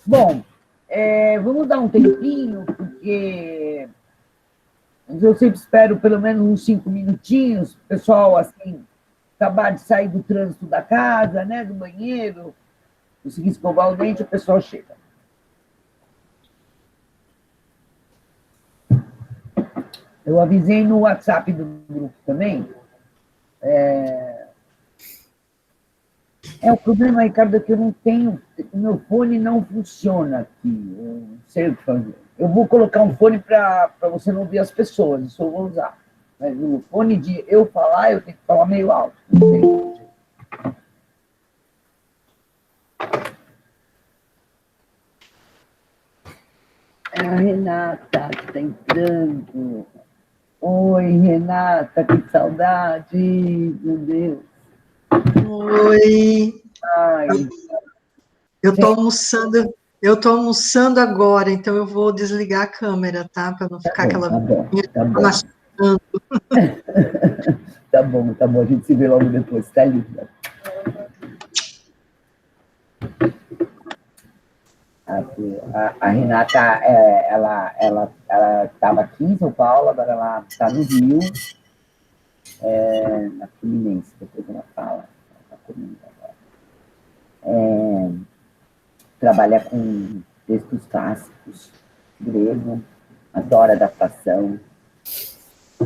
Bom, vamos dar um tempinho, porque eu sempre espero pelo menos uns 5 minutinhos, o pessoal, assim, acabar de sair do trânsito da casa, né, do banheiro, conseguir escovar o dente, o pessoal chega. Eu avisei no WhatsApp do grupo também. O problema, Ricardo, é que eu não tenho, o meu fone não funciona aqui, eu não sei o que fazer. Eu vou colocar um fone para você não ouvir as pessoas, isso eu vou usar. Mas o fone de eu falar, eu tenho que falar meio alto. Não tem. É a Renata que está entrando. Oi, Renata, que saudade, meu Deus. Oi. Ai. Eu estou almoçando agora, então eu vou desligar a câmera, tá? Para não ficar aquela... Tá bom. Tá bom, a gente se vê logo depois, tá linda. A Renata, ela estava aqui em São Paulo, agora ela está no Rio, na Fluminense, depois ela fala. Trabalha com textos clássicos, grego, adora adaptação. É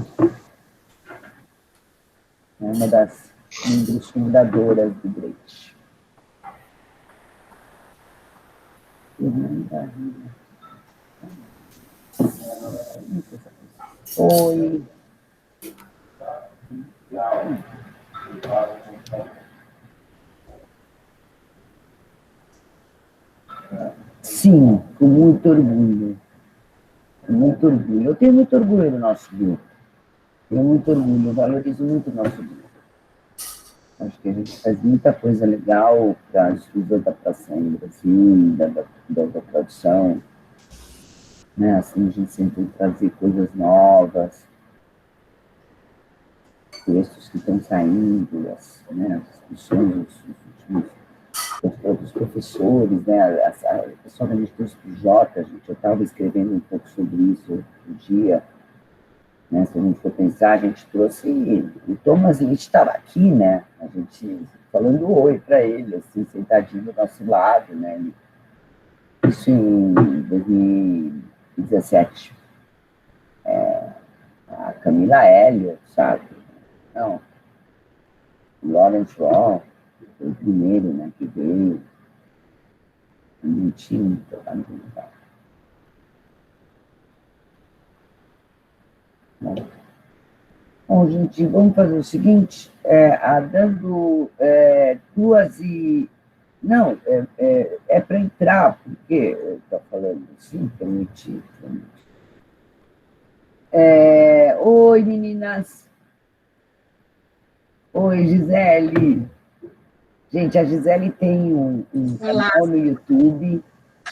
uma das membros fundadoras do Brecht. Oi. Sim, com muito orgulho. Com muito orgulho. Eu tenho muito orgulho do nosso grupo. Tenho muito orgulho, eu valorizo muito o nosso grupo. Acho que a gente faz muita coisa legal para as adaptações no Brasil, da tradução. Né? Assim, a gente sempre trazer coisas novas, textos que estão saindo, as discussões os próprios professores, né? O pessoal da Instituto PJ, gente, eu estava escrevendo um pouco sobre isso outro dia, né? Se a gente for pensar, a gente trouxe... O Thomas Litt estava aqui, né? A gente falando oi para ele, assim, sentadinho do nosso lado, né? Isso em 2017. A Camila Elliott, sabe? Não. Lawrence Raw, foi o primeiro, né, que veio. Não tinha muito trabalho no lugar. Bom, gente, vamos fazer o seguinte, dando 2h... Não, para entrar, porque está falando assim, permitir. Oi, meninas. Oi, Gisele. Gente, a Gisele tem um canal no YouTube,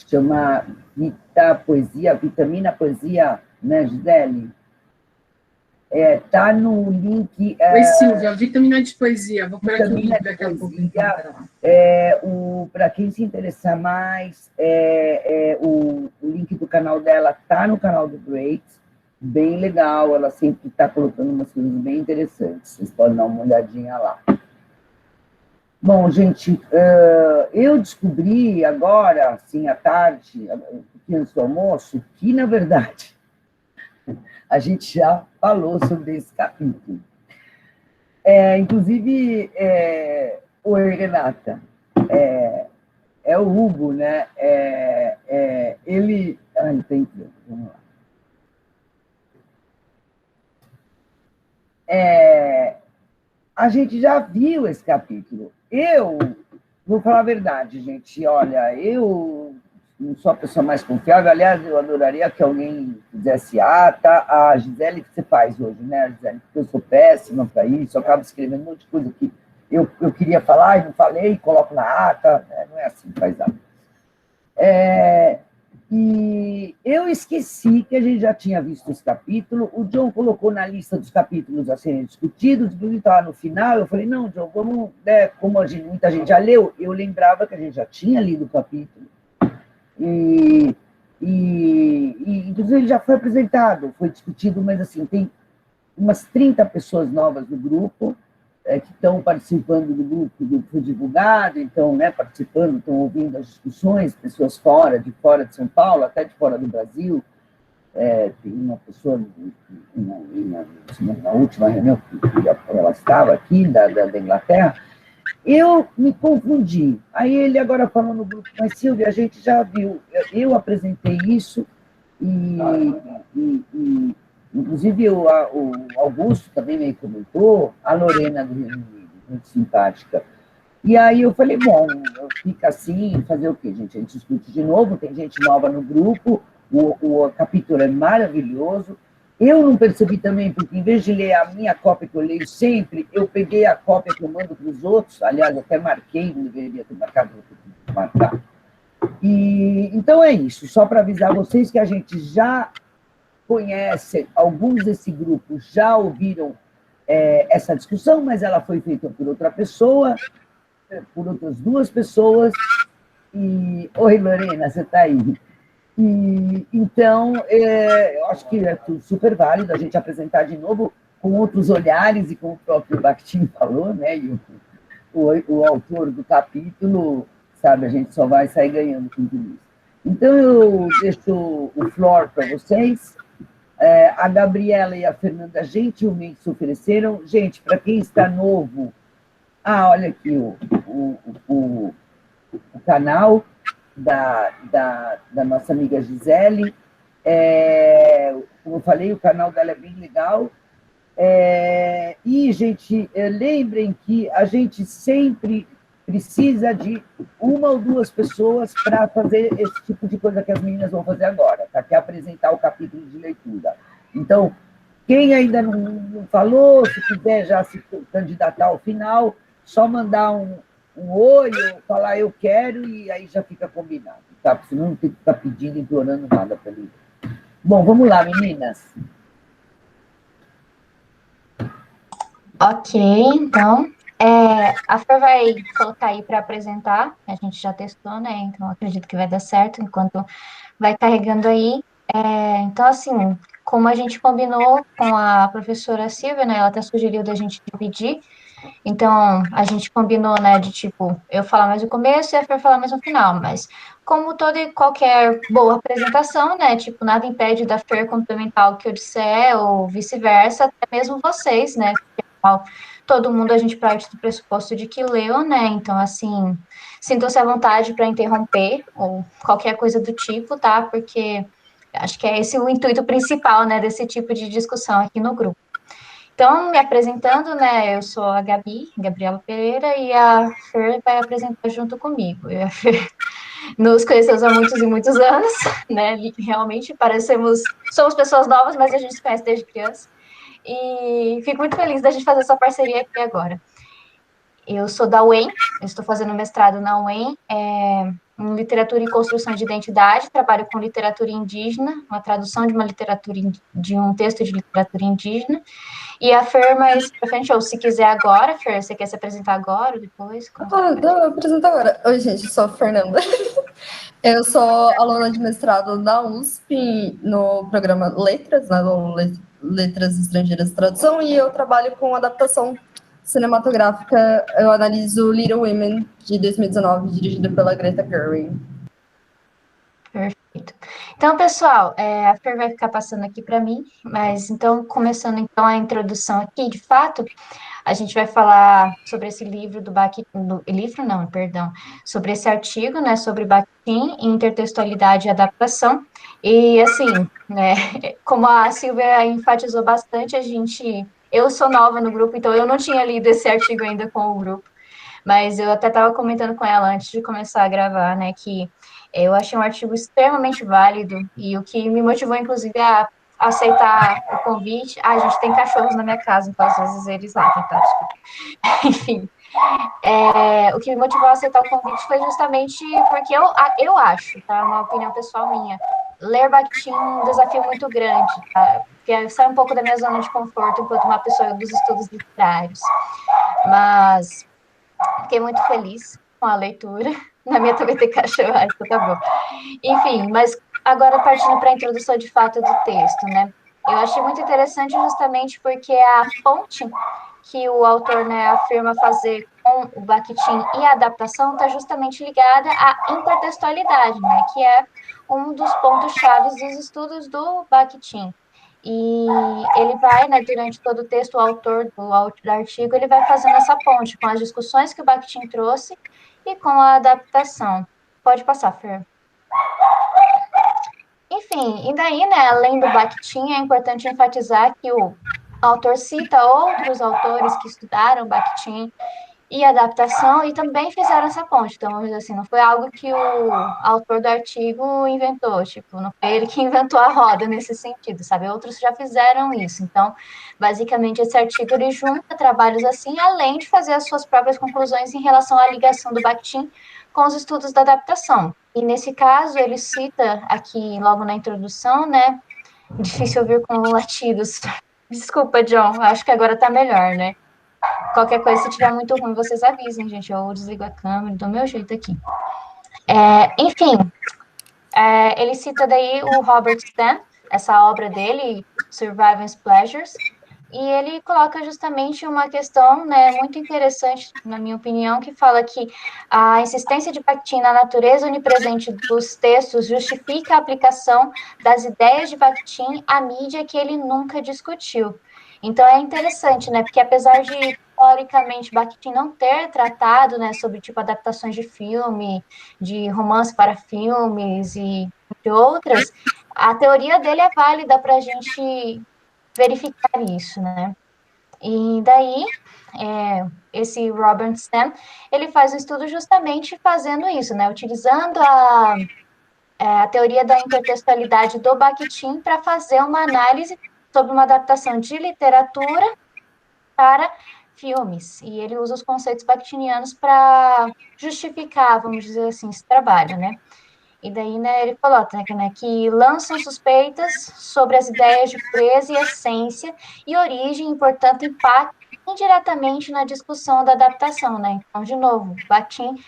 chama Vitamina Poesia, né, Gisele? Tá no link... Oi, Silvia, Vitamina de Poesia. Vou por aqui o link daqui a pouco. Para quem se interessar mais, o link do canal dela tá no canal do Brecht, bem legal, ela sempre está colocando umas coisas bem interessantes, vocês podem dar uma olhadinha lá. Bom, gente, eu descobri agora, assim, à tarde, antes do almoço, que, na verdade, a gente já falou sobre esse capítulo. Inclusive, oi, Renata, é o Hugo, né? Ele... ele está entrando, vamos lá. A gente já viu esse capítulo. Eu vou falar a verdade, gente. Olha, eu não sou a pessoa mais confiável. Aliás, eu adoraria que alguém fizesse ata. A Gisele, que você faz hoje, né, Gisele? Porque eu sou péssima para isso, eu acabo escrevendo um monte de coisa que eu queria falar e não falei, coloco na ata. Não é assim que faz ata. E eu esqueci que a gente já tinha visto esse capítulo, o John colocou na lista dos capítulos a serem discutidos, inclusive estava no final, eu falei, não, John, vamos, né, como muita gente já leu, eu lembrava que a gente já tinha lido o capítulo, Inclusive, ele já foi apresentado, foi discutido, mas assim, tem umas 30 pessoas novas no grupo, que estão participando do grupo, o grupo foi divulgado, então, né, participando, estão ouvindo as discussões, pessoas de fora de São Paulo, até de fora do Brasil. Tem uma pessoa, na última reunião, que ela estava aqui, da Inglaterra. Eu me confundi. Aí ele agora falou no grupo, mas Silvia, a gente já viu, eu apresentei isso, inclusive o Augusto também me comentou, a Lorena do Reino Unido, muito simpática. E aí eu falei, bom, fica assim, fazer o quê, gente? A gente discute de novo, tem gente nova no grupo, o capítulo é maravilhoso. Eu não percebi também, porque em vez de ler a minha cópia que eu leio sempre, eu peguei a cópia que eu mando para os outros, aliás, até marquei, não deveria ter marcado, vou ter que marcar. Então é isso, só para avisar vocês que a gente já conhece, alguns desse grupo já ouviram essa discussão, mas ela foi feita por outra pessoa, por outras duas pessoas. Oi, Lorena, você está aí? Então, eu acho que é tudo super válido a gente apresentar de novo com outros olhares e como o próprio Bakhtin falou, né? E o autor do capítulo, sabe, a gente só vai sair ganhando com tudo isso. Então, eu deixo o floor para vocês. A Gabriela e a Fernanda gentilmente se ofereceram. Gente, para quem está novo, olha aqui o canal da nossa amiga Gisele. Como eu falei, o canal dela é bem legal. Gente, lembrem que a gente sempre precisa de uma ou duas pessoas para fazer esse tipo de coisa que as meninas vão fazer agora, tá? Que é apresentar o capítulo de leitura. Então, quem ainda não falou, se quiser já se candidatar ao final, só mandar um oi, ou falar eu quero, e aí já fica combinado, tá? Porque senão não tem que ficar pedindo, implorando nada para mim. Bom, vamos lá, meninas. Ok, então, a Fer vai colocar aí para apresentar, a gente já testou, né, então acredito que vai dar certo, enquanto vai carregando aí. Então, assim, como a gente combinou com a professora Silvia, né, ela até sugeriu da gente dividir, então a gente combinou, né, de tipo, eu falar mais no começo e a Fer falar mais no final, mas como toda e qualquer boa apresentação, né, tipo, nada impede da Fer complementar o que eu disser, ou vice-versa, até mesmo vocês, né, todo mundo a gente parte do pressuposto de que leu, né? Então, assim, sintam-se à vontade para interromper ou qualquer coisa do tipo, tá? Porque acho que é esse o intuito principal, né, desse tipo de discussão aqui no grupo. Então, me apresentando, né, eu sou a Gabriela Pereira, e a Fer vai apresentar junto comigo. Eu e a Fer nos conhecemos há muitos e muitos anos, né? Realmente somos pessoas novas, mas a gente se conhece desde criança. E fico muito feliz da gente fazer essa parceria aqui agora. Eu sou da UEM, eu estou fazendo mestrado na UEM, em literatura e construção de identidade, trabalho com literatura indígena, uma tradução de uma literatura, de um texto de literatura indígena, e a Fer, mais pra frente, ou se quiser agora, Fer, você quer se apresentar agora ou depois? Eu apresento agora. Oi, gente, sou a Fernanda. Eu sou aluna de mestrado na USP, no programa Letras, né, Letras Estrangeiras e Tradução, e eu trabalho com adaptação cinematográfica. Eu analiso Little Women, de 2019, dirigida pela Greta Gerwig. Perfeito. Então, pessoal, a Fer vai ficar passando aqui para mim, mas então, começando então a introdução aqui, de fato, a gente vai falar sobre esse livro sobre esse artigo, né, sobre Bakhtin, intertextualidade e adaptação. E, assim, né, como a Silvia enfatizou bastante, eu sou nova no grupo, então eu não tinha lido esse artigo ainda com o grupo, mas eu até estava comentando com ela antes de começar a gravar, né, que eu achei um artigo extremamente válido, e o que me motivou, inclusive, a aceitar o convite. A gente tem cachorros na minha casa, então às vezes eles latem, tá? Enfim, o que me motivou a aceitar o convite foi justamente porque eu acho, tá? Uma opinião pessoal minha, ler Bakhtin é um desafio muito grande, tá? Porque sai um pouco da minha zona de conforto enquanto uma pessoa dos estudos literários. Mas fiquei muito feliz com a leitura. Na minha também tem cachorro, então tá bom. Enfim, mas agora partindo para a introdução de fato do texto, né? Eu achei muito interessante justamente porque a fonte que o autor, né, afirma fazer com o Bakhtin e a adaptação está justamente ligada à intertextualidade, né, que é um dos pontos chaves dos estudos do Bakhtin. E ele vai, né, durante todo o texto, o autor do artigo, ele vai fazendo essa ponte com as discussões que o Bakhtin trouxe e com a adaptação. Pode passar, Fer. Enfim, e daí, né, além do Bakhtin, é importante enfatizar que o autor cita outros autores que estudaram Bakhtin e adaptação e também fizeram essa ponte. Então, vamos dizer assim, não foi algo que o autor do artigo inventou, tipo, não foi ele que inventou a roda nesse sentido, sabe? Outros já fizeram isso. Então, basicamente, esse artigo ele junta trabalhos assim, além de fazer as suas próprias conclusões em relação à ligação do Bakhtin com os estudos da adaptação. E nesse caso, ele cita aqui, logo na introdução, né? Difícil ouvir com latidos. Desculpa, John, acho que agora tá melhor, né? Qualquer coisa, se tiver muito ruim, vocês avisem, gente. Eu desligo a câmera do meu jeito aqui. Enfim, ele cita daí o Robert Stan, essa obra dele, Survivance Pleasures, e ele coloca justamente uma questão, né, muito interessante, na minha opinião, que fala que a insistência de Bakhtin na natureza onipresente dos textos justifica a aplicação das ideias de Bakhtin à mídia que ele nunca discutiu. Então é interessante, né, porque apesar de teoricamente Bakhtin não ter tratado, né, sobre tipo adaptações de filme, de romance para filmes e de outras, a teoria dele é válida para a gente verificar isso, né? E daí, esse Robert Stan, ele faz um estudo justamente fazendo isso, né? Utilizando a teoria da intertextualidade do Bakhtin para fazer uma análise sobre uma adaptação de literatura para filmes. E ele usa os conceitos bakhtinianos para justificar, vamos dizer assim, esse trabalho, né? E daí, né, ele coloca, né, que lançam suspeitas sobre as ideias de pureza e essência e origem, e, portanto, impactam indiretamente na discussão da adaptação, né? Então, de novo, Bakhtin,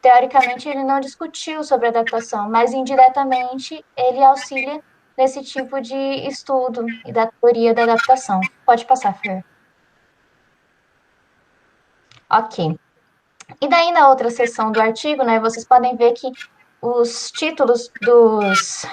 teoricamente, ele não discutiu sobre a adaptação, mas indiretamente ele auxilia nesse tipo de estudo e da teoria da adaptação. Pode passar, Fer. Ok. E daí, na outra seção do artigo, né, vocês podem ver que os títulos dos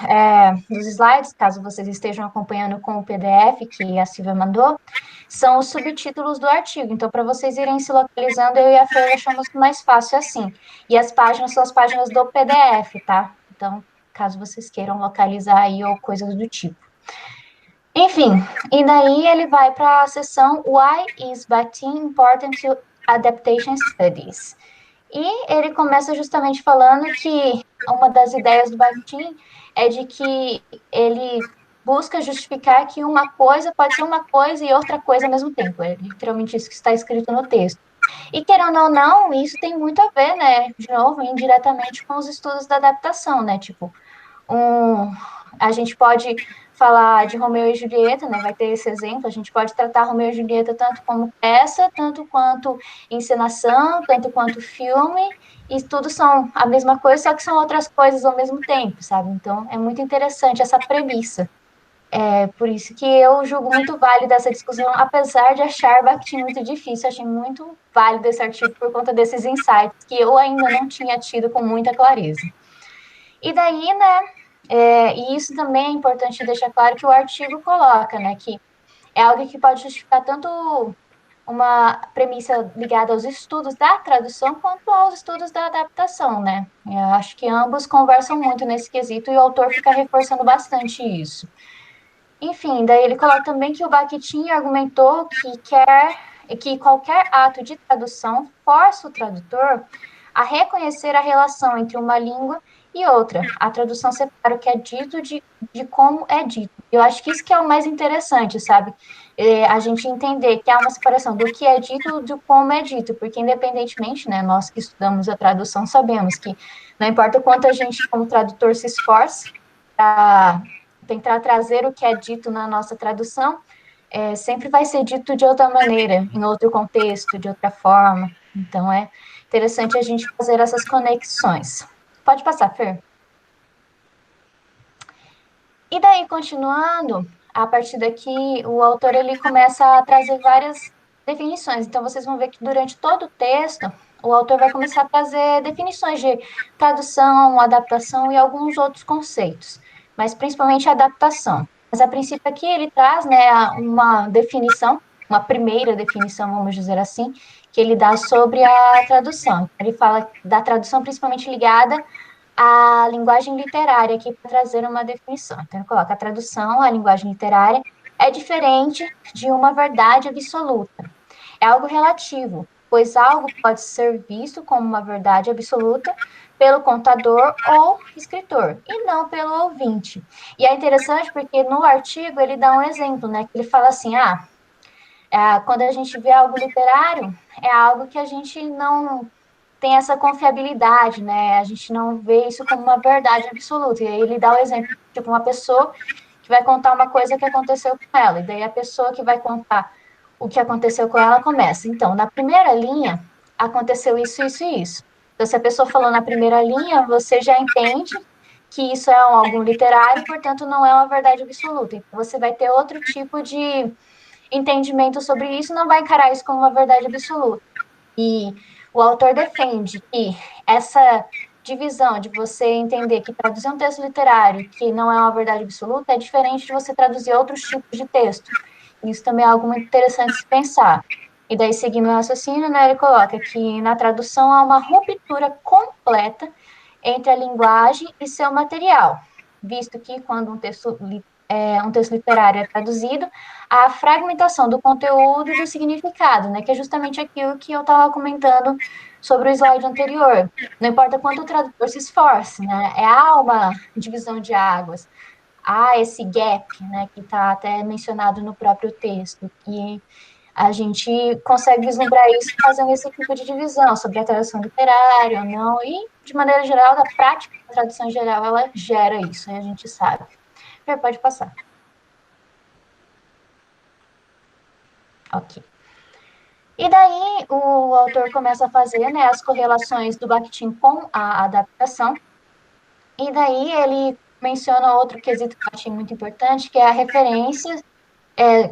slides, caso vocês estejam acompanhando com o PDF que a Silvia mandou, são os subtítulos do artigo. Então, para vocês irem se localizando, eu e a Fer achamos mais fácil assim. E as páginas são as páginas do PDF, tá? Então, caso vocês queiram localizar aí ou coisas do tipo. Enfim, e daí ele vai para a seção Why is Bakhtin important to Adaptation Studies? E ele começa justamente falando que uma das ideias do Bakhtin é de que ele busca justificar que uma coisa pode ser uma coisa e outra coisa ao mesmo tempo. É literalmente isso que está escrito no texto. E querendo ou não, isso tem muito a ver, né, de novo, indiretamente com os estudos da adaptação, né, tipo, a gente pode falar de Romeu e Julieta, né, vai ter esse exemplo, a gente pode tratar Romeu e Julieta tanto como peça, tanto quanto encenação, tanto quanto filme, e tudo são a mesma coisa, só que são outras coisas ao mesmo tempo, sabe? Então, é muito interessante essa premissa. É por isso que eu julgo muito válida essa discussão, apesar de achar Bakhtin muito difícil, achei muito válido esse artigo por conta desses insights que eu ainda não tinha tido com muita clareza. E daí, né, e isso também é importante deixar claro que o artigo coloca, né, que é algo que pode justificar tanto uma premissa ligada aos estudos da tradução quanto aos estudos da adaptação, né? Eu acho que ambos conversam muito nesse quesito e o autor fica reforçando bastante isso. Enfim, daí ele coloca também que o Bakhtin argumentou que qualquer ato de tradução força o tradutor a reconhecer a relação entre uma língua e outra. A tradução separa o que é dito de como é dito. Eu acho que isso que é o mais interessante, sabe? A gente entender que há uma separação do que é dito de como é dito, porque independentemente, né, nós que estudamos a tradução sabemos que não importa o quanto a gente, como tradutor, se esforce para tentar trazer o que é dito na nossa tradução, sempre vai ser dito de outra maneira, em outro contexto, de outra forma. Então, interessante a gente fazer essas conexões. Pode passar, Fer. E daí, continuando, a partir daqui, o autor ele começa a trazer várias definições. Então, vocês vão ver que durante todo o texto, o autor vai começar a trazer definições de tradução, adaptação e alguns outros conceitos, mas principalmente a adaptação. Mas, a princípio, aqui ele traz, né, uma definição, uma primeira definição, vamos dizer assim, que ele dá sobre a tradução. Ele fala da tradução principalmente ligada a linguagem literária aqui para trazer uma definição. Então, ele coloca a tradução, a linguagem literária, é diferente de uma verdade absoluta. É algo relativo, pois algo pode ser visto como uma verdade absoluta pelo contador ou escritor, e não pelo ouvinte. E é interessante porque no artigo ele dá um exemplo, né? Que ele fala assim, quando a gente vê algo literário, é algo que a gente não tem essa confiabilidade, né? A gente não vê isso como uma verdade absoluta. E aí ele dá o exemplo, tipo, uma pessoa que vai contar uma coisa que aconteceu com ela, e daí a pessoa que vai contar o que aconteceu com ela começa. Então, na primeira linha, aconteceu isso, isso e isso. Então, se a pessoa falou na primeira linha, você já entende que isso é algo literário, portanto, não é uma verdade absoluta. Então, você vai ter outro tipo de entendimento sobre isso, não vai encarar isso como uma verdade absoluta. E o autor defende que essa divisão de você entender que traduzir um texto literário que não é uma verdade absoluta é diferente de você traduzir outros tipos de texto. Isso também é algo muito interessante de se pensar. E daí, seguindo o raciocínio, né, ele coloca que na tradução há uma ruptura completa entre a linguagem e seu material, visto que quando um texto literário é traduzido, a fragmentação do conteúdo e do significado, né, que é justamente aquilo que eu estava comentando sobre o slide anterior. Não importa quanto o tradutor se esforce, né, há uma divisão de águas, há esse gap, né, que está até mencionado no próprio texto, e a gente consegue vislumbrar isso fazendo esse tipo de divisão sobre a tradução literária ou não, e, de maneira geral, da prática da tradução geral, ela gera isso, e a gente sabe. Pode passar. Ok. E daí o autor começa a fazer, né, as correlações do Bakhtin com a adaptação, e daí ele menciona outro quesito que eu achei muito importante, que é a referência,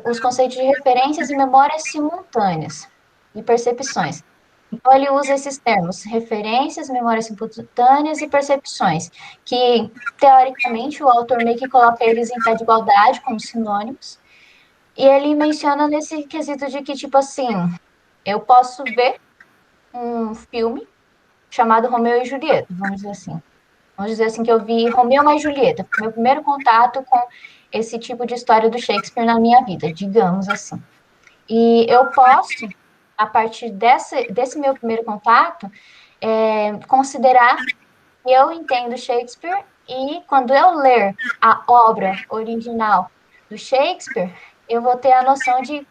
os conceitos de referências e memórias simultâneas e percepções. Então, ele usa esses termos, referências, memórias simultâneas e percepções, que, teoricamente, o autor meio que coloca eles em pé de igualdade, como sinônimos, e ele menciona nesse quesito de que, tipo assim, eu posso ver um filme chamado Romeu e Julieta, vamos dizer assim. Vamos dizer assim que eu vi Romeu mais Julieta, foi meu primeiro contato com esse tipo de história do Shakespeare na minha vida, digamos assim. E eu posso, a partir desse meu primeiro contato, considerar que eu entendo Shakespeare e quando eu ler a obra original do Shakespeare, eu vou ter a noção de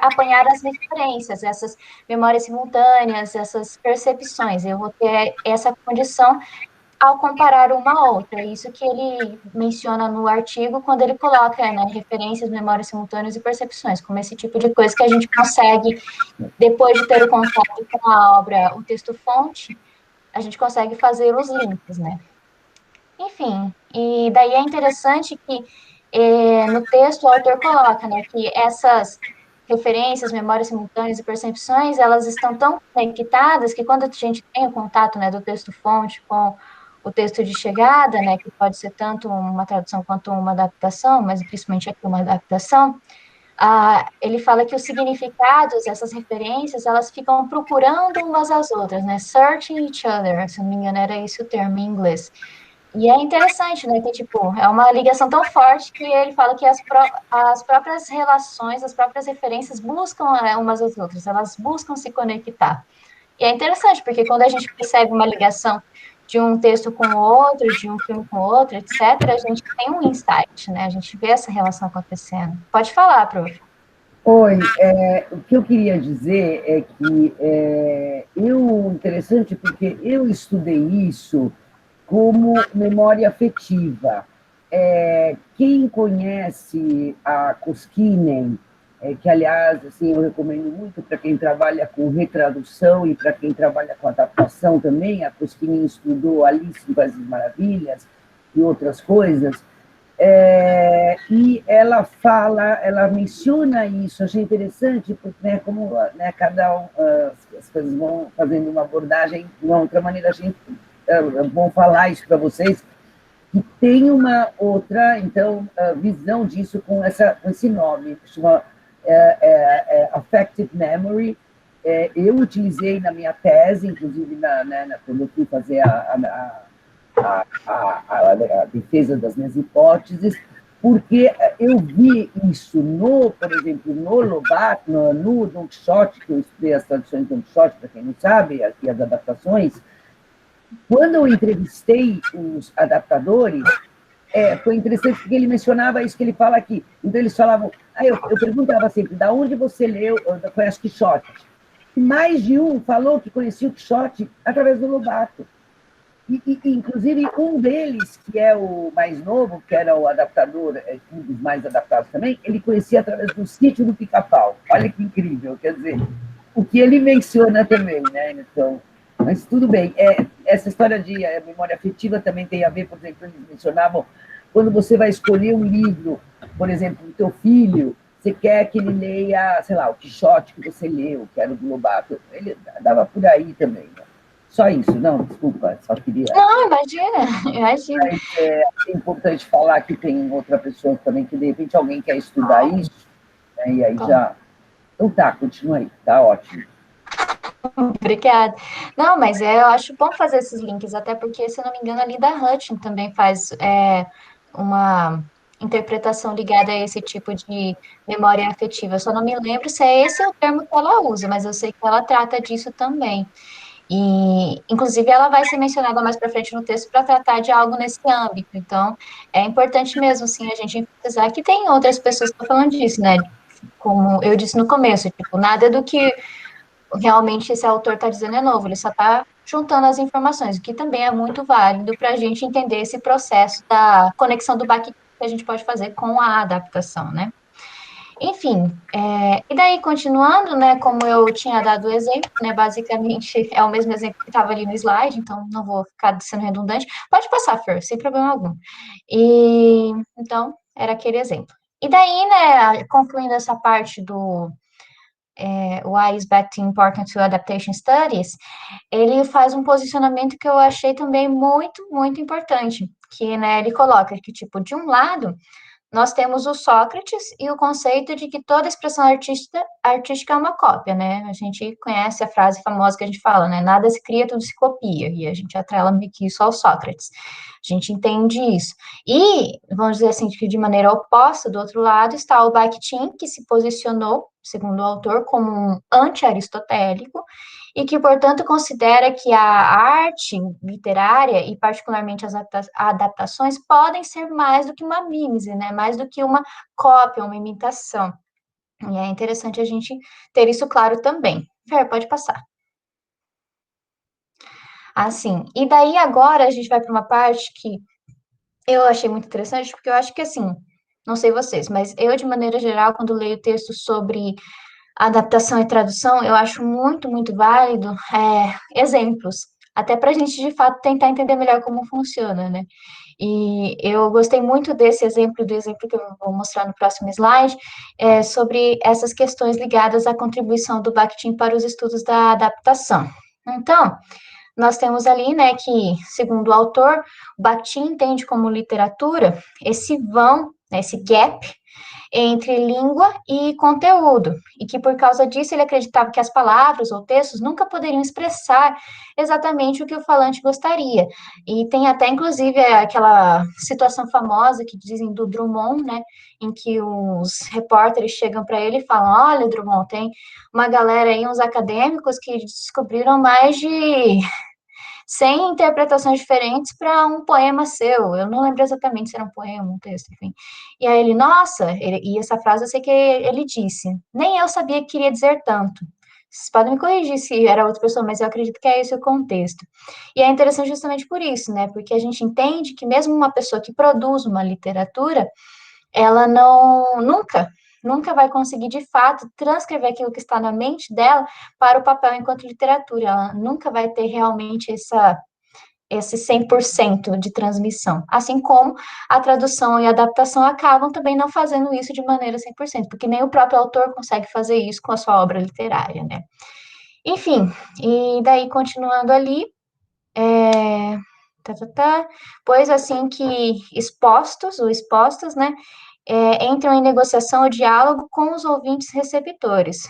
apanhar as referências, essas memórias simultâneas, essas percepções. Eu vou ter essa condição ao comparar uma a outra. Isso que ele menciona no artigo quando ele coloca, né, referências, memórias simultâneas e percepções, como esse tipo de coisa que a gente consegue, depois de ter o contato com a obra, o texto-fonte, a gente consegue fazer os links, né? Enfim, e daí é interessante que no texto o autor coloca, né, que essas referências, memórias simultâneas e percepções, elas estão tão conectadas que quando a gente tem o contato, né, do texto-fonte com o texto de chegada, né, que pode ser tanto uma tradução quanto uma adaptação, mas principalmente aqui uma adaptação, ele fala que os significados, essas referências, elas ficam procurando umas às outras, né, searching each other, se não me engano era esse o termo em inglês. E é interessante, né, que, tipo, é uma ligação tão forte que ele fala que as próprias relações, as próprias referências buscam umas às outras, elas buscam se conectar. E é interessante, porque quando a gente percebe uma ligação de um texto com o outro, de um filme com o outro, etc., a gente tem um insight, né, a gente vê essa relação acontecendo. Pode falar, prof. Oi, o que eu queria dizer é que interessante porque eu estudei isso como memória afetiva. Quem conhece a Koskinen, que, aliás, assim, eu recomendo muito para quem trabalha com retradução e para quem trabalha com adaptação também. A Cosquinha estudou Alice no País das Maravilhas e outras coisas, e ela menciona isso. Achei interessante, porque, né, como, né, as coisas vão fazendo uma abordagem de uma outra maneira. A gente vou falar isso para vocês, que tem uma outra, então, visão disso com esse nome, chama Affective Memory. Eu utilizei na minha tese, inclusive quando eu fui fazer a defesa das minhas hipóteses, porque eu vi isso por exemplo, no Lobato, no Don Quixote, que eu estudei as traduções do Don Quixote, para quem não sabe, e as adaptações. Quando eu entrevistei os adaptadores, foi interessante, porque ele mencionava isso que ele fala aqui. Então, eles falavam... eu perguntava sempre, da onde você conhece Quixote? E mais de um falou que conhecia o Quixote através do Lobato. Inclusive, um deles, que é o mais novo, que era o adaptador, um dos mais adaptados também, ele conhecia através do Sítio do Pica-Pau. Olha que incrível, quer dizer, o que ele menciona também, né? Então, mas tudo bem. Essa história de memória afetiva também tem a ver, por exemplo, eles mencionavam, quando você vai escolher um livro, por exemplo, do teu filho, você quer que ele leia, sei lá, o Quixote que você leu, que era o do Lobato. Ele dava por aí também, né? Só isso, não, desculpa, só queria... Não, imagina. Mas é importante falar que tem outra pessoa também, que de repente alguém quer estudar isso, né, e aí já... Então tá, continua aí, tá ótimo. Obrigada. Não, mas eu acho bom fazer esses links, até porque, se eu não me engano, a Linda Hutton também faz uma interpretação ligada a esse tipo de memória afetiva. Eu só não me lembro se é esse o termo que ela usa, mas eu sei que ela trata disso também. E, inclusive, ela vai ser mencionada mais para frente no texto para tratar de algo nesse âmbito. Então, é importante mesmo, sim, a gente enfatizar que tem outras pessoas que estão falando disso, né? Como eu disse no começo, tipo, nada do que realmente esse autor está dizendo é novo, ele só está juntando as informações, o que também é muito válido para a gente entender esse processo da conexão do back que a gente pode fazer com a adaptação, né? Enfim, e daí, continuando, né, como eu tinha dado o exemplo, né, basicamente é o mesmo exemplo que estava ali no slide, então não vou ficar sendo redundante. Pode passar, Fer, sem problema algum. E, então, era aquele exemplo. E daí, né, concluindo essa parte do Why is Bacting Important to Adaptation Studies, ele faz um posicionamento que eu achei também muito, muito importante, que, né, ele coloca que, tipo, de um lado, nós temos o Sócrates e o conceito de que toda expressão artística é uma cópia, né? A gente conhece a frase famosa que a gente fala, né? Nada se cria, tudo se copia. E a gente atrela meio que isso ao Sócrates. A gente entende isso. E, vamos dizer assim, que de maneira oposta, do outro lado, está o Bakhtin, que se posicionou, segundo o autor, como um anti-aristotélico, e que, portanto, considera que a arte literária, e particularmente as adaptações, podem ser mais do que uma mímese, né? Mais do que uma cópia, uma imitação. E é interessante a gente ter isso claro também. Fer, pode passar. Assim, e daí agora a gente vai para uma parte que eu achei muito interessante, porque eu acho que, assim, não sei vocês, mas eu, de maneira geral, quando leio textos sobre adaptação e tradução, eu acho muito, muito válido exemplos, até para a gente, de fato, tentar entender melhor como funciona, né? E eu gostei muito desse exemplo, do exemplo que eu vou mostrar no próximo slide, sobre essas questões ligadas à contribuição do Bakhtin para os estudos da adaptação. Então, nós temos ali, né, que, segundo o autor, o Bakhtin entende como literatura esse vão, né, esse gap entre língua e conteúdo, e que por causa disso ele acreditava que as palavras ou textos nunca poderiam expressar exatamente o que o falante gostaria. E tem até, inclusive, aquela situação famosa que dizem do Drummond, né, em que os repórteres chegam para ele e falam, olha, Drummond, tem uma galera aí, uns acadêmicos que descobriram mais de 100 interpretações diferentes para um poema seu. Eu não lembro exatamente se era um poema, um texto, enfim. E aí ele, nossa, e essa frase eu sei que ele disse, nem eu sabia que queria dizer tanto. Vocês podem me corrigir se era outra pessoa, mas eu acredito que é esse o contexto. E é interessante justamente por isso, né? Porque a gente entende que mesmo uma pessoa que produz uma literatura, ela nunca nunca vai conseguir, de fato, transcrever aquilo que está na mente dela para o papel enquanto literatura. Ela nunca vai ter realmente esse 100% de transmissão. Assim como a tradução e a adaptação acabam também não fazendo isso de maneira 100%, porque nem o próprio autor consegue fazer isso com a sua obra literária, né? Enfim, e daí, continuando ali, pois assim que expostos, né, entram em negociação ou diálogo com os ouvintes receptores.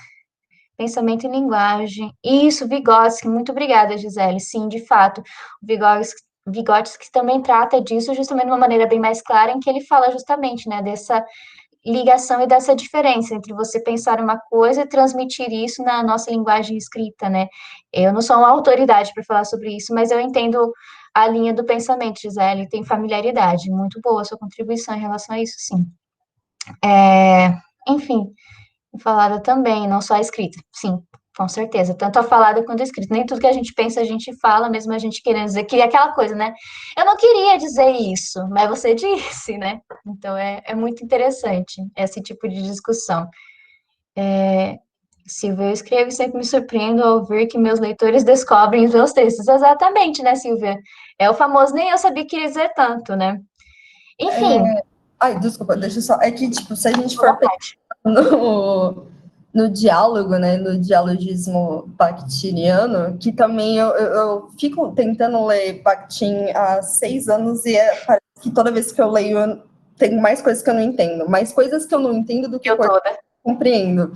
Pensamento e linguagem. Isso, Vygotsky, muito obrigada, Gisele. Sim, de fato, o Vygotsky também trata disso justamente de uma maneira bem mais clara, em que ele fala justamente, né, dessa ligação e dessa diferença entre você pensar uma coisa e transmitir isso na nossa linguagem escrita, né? Eu não sou uma autoridade para falar sobre isso, mas eu entendo a linha do pensamento, Gisele, tem familiaridade, muito boa a sua contribuição em relação a isso, sim. Enfim, falada também, não só a escrita, sim, com certeza, tanto a falada quanto a escrita, nem tudo que a gente pensa a gente fala, mesmo a gente querendo dizer, que é aquela coisa, né, eu não queria dizer isso, mas você disse, né, então é muito interessante esse tipo de discussão. Silvia, eu escrevo e sempre me surpreendo ao ver que meus leitores descobrem os meus textos, exatamente, né, Silvia, é o famoso, nem eu sabia que ia dizer tanto, né, enfim. Ai, desculpa, deixa eu só, é que, tipo, se a gente for no diálogo, né, no dialogismo bakhtiniano, que também eu fico tentando ler Bakhtin há 6 anos e parece que toda vez que eu leio tem mais coisas que eu não entendo, mais coisas que eu não entendo do que eu compreendo.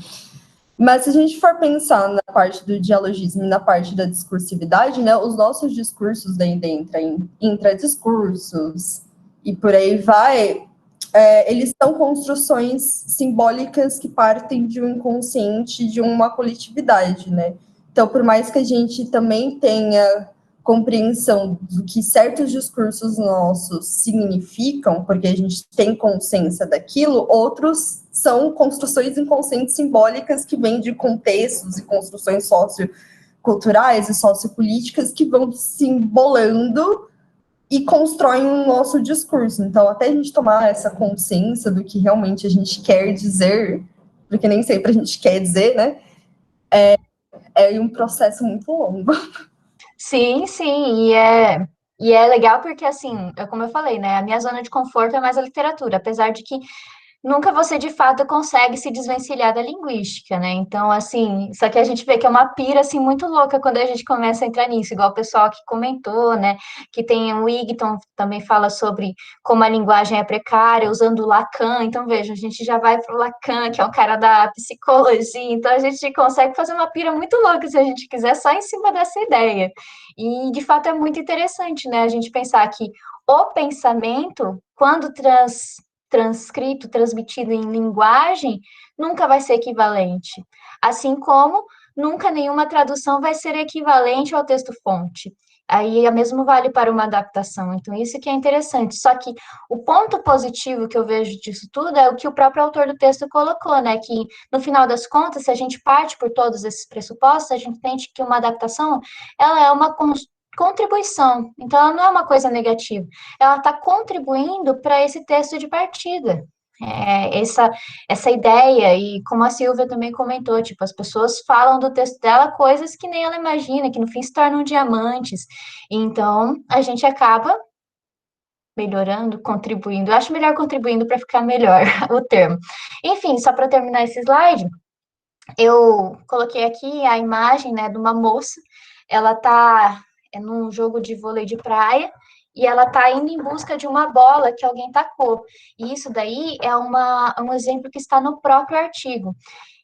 Mas se a gente for pensar na parte do dialogismo e na parte da discursividade, né, os nossos discursos daí entra em intradiscursos e por aí vai, eles são construções simbólicas que partem de um inconsciente, de uma coletividade, né? Então, por mais que a gente também tenha compreensão do que certos discursos nossos significam, porque a gente tem consciência daquilo, outros são construções inconscientes simbólicas que vêm de contextos e construções socioculturais e sociopolíticas que vão se embolando e constroem o nosso discurso. Então, até a gente tomar essa consciência do que realmente a gente quer dizer, porque nem sempre a gente quer dizer, né? É um processo muito longo. Sim, sim, e é legal porque, assim, como eu falei, né, a minha zona de conforto é mais a literatura, apesar de que nunca você, de fato, consegue se desvencilhar da linguística, né, então, assim, só que a gente vê que é uma pira, assim, muito louca quando a gente começa a entrar nisso, igual o pessoal que comentou, né, que tem o Wigton, também fala sobre como a linguagem é precária, usando o Lacan, então, veja, a gente já vai para o Lacan, que é um cara da psicologia, então a gente consegue fazer uma pira muito louca, se a gente quiser, só em cima dessa ideia. E, de fato, é muito interessante, né, a gente pensar que o pensamento, quando transcrito, transmitido em linguagem, nunca vai ser equivalente. Assim como nunca nenhuma tradução vai ser equivalente ao texto-fonte. Aí, o mesmo vale para uma adaptação. Então, isso que é interessante. Só que o ponto positivo que eu vejo disso tudo é o que o próprio autor do texto colocou, né? Que, no final das contas, se a gente parte por todos esses pressupostos, a gente entende que uma adaptação, ela é uma contribuição. Então, ela não é uma coisa negativa. Ela está contribuindo para esse texto de partida. Essa ideia, e como a Silvia também comentou, tipo, as pessoas falam do texto dela coisas que nem ela imagina, que no fim se tornam diamantes. Então, a gente acaba melhorando, contribuindo. Eu acho melhor contribuindo para ficar melhor o termo. Enfim, só para terminar esse slide, eu coloquei aqui a imagem, né, de uma moça, ela está num jogo de vôlei de praia, e ela está indo em busca de uma bola que alguém tacou. E isso daí é um exemplo que está no próprio artigo,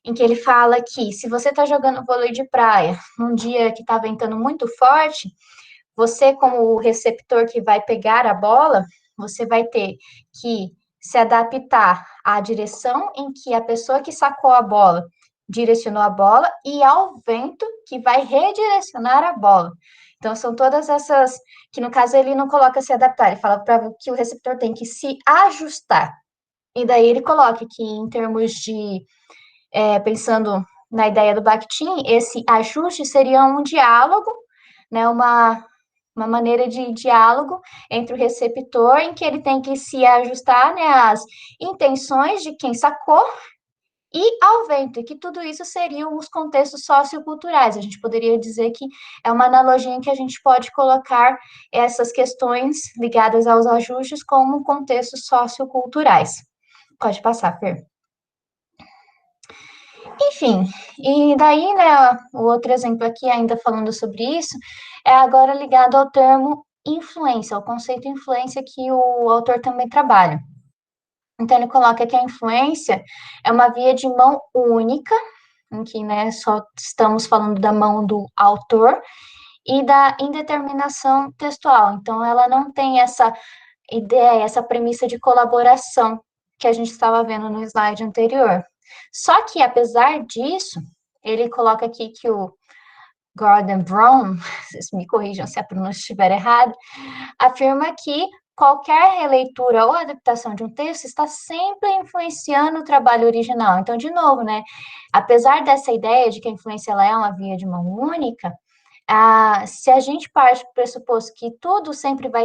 em que ele fala que se você está jogando vôlei de praia num dia que está ventando muito forte, você, como o receptor que vai pegar a bola, você vai ter que se adaptar à direção em que a pessoa que sacou a bola direcionou a bola e ao vento que vai redirecionar a bola. Então, são todas essas, que no caso ele não coloca se adaptar, ele fala para que o receptor tem que se ajustar. E daí ele coloca que em termos de, pensando na ideia do Bakhtin, esse ajuste seria um diálogo, né, uma maneira de diálogo entre o receptor, em que ele tem que se ajustar, né, às intenções de quem sacou e ao vento, e que tudo isso seriam os contextos socioculturais. A gente poderia dizer que é uma analogia em que a gente pode colocar essas questões ligadas aos ajustes como contextos socioculturais. Pode passar, Fer. Enfim, e daí, né, o outro exemplo aqui, ainda falando sobre isso, é agora ligado ao termo influência, ao conceito influência que o autor também trabalha. Então, ele coloca que a influência é uma via de mão única, em que, né, só estamos falando da mão do autor, e da indeterminação textual. Então, ela não tem essa ideia, essa premissa de colaboração que a gente estava vendo no slide anterior. Só que, apesar disso, ele coloca aqui que o Gordon Brown, vocês me corrijam se a pronúncia estiver errada, afirma que qualquer releitura ou adaptação de um texto está sempre influenciando o trabalho original. Então, de novo, né, apesar dessa ideia de que a influência ela é uma via de mão única, se a gente parte do pressuposto que tudo sempre vai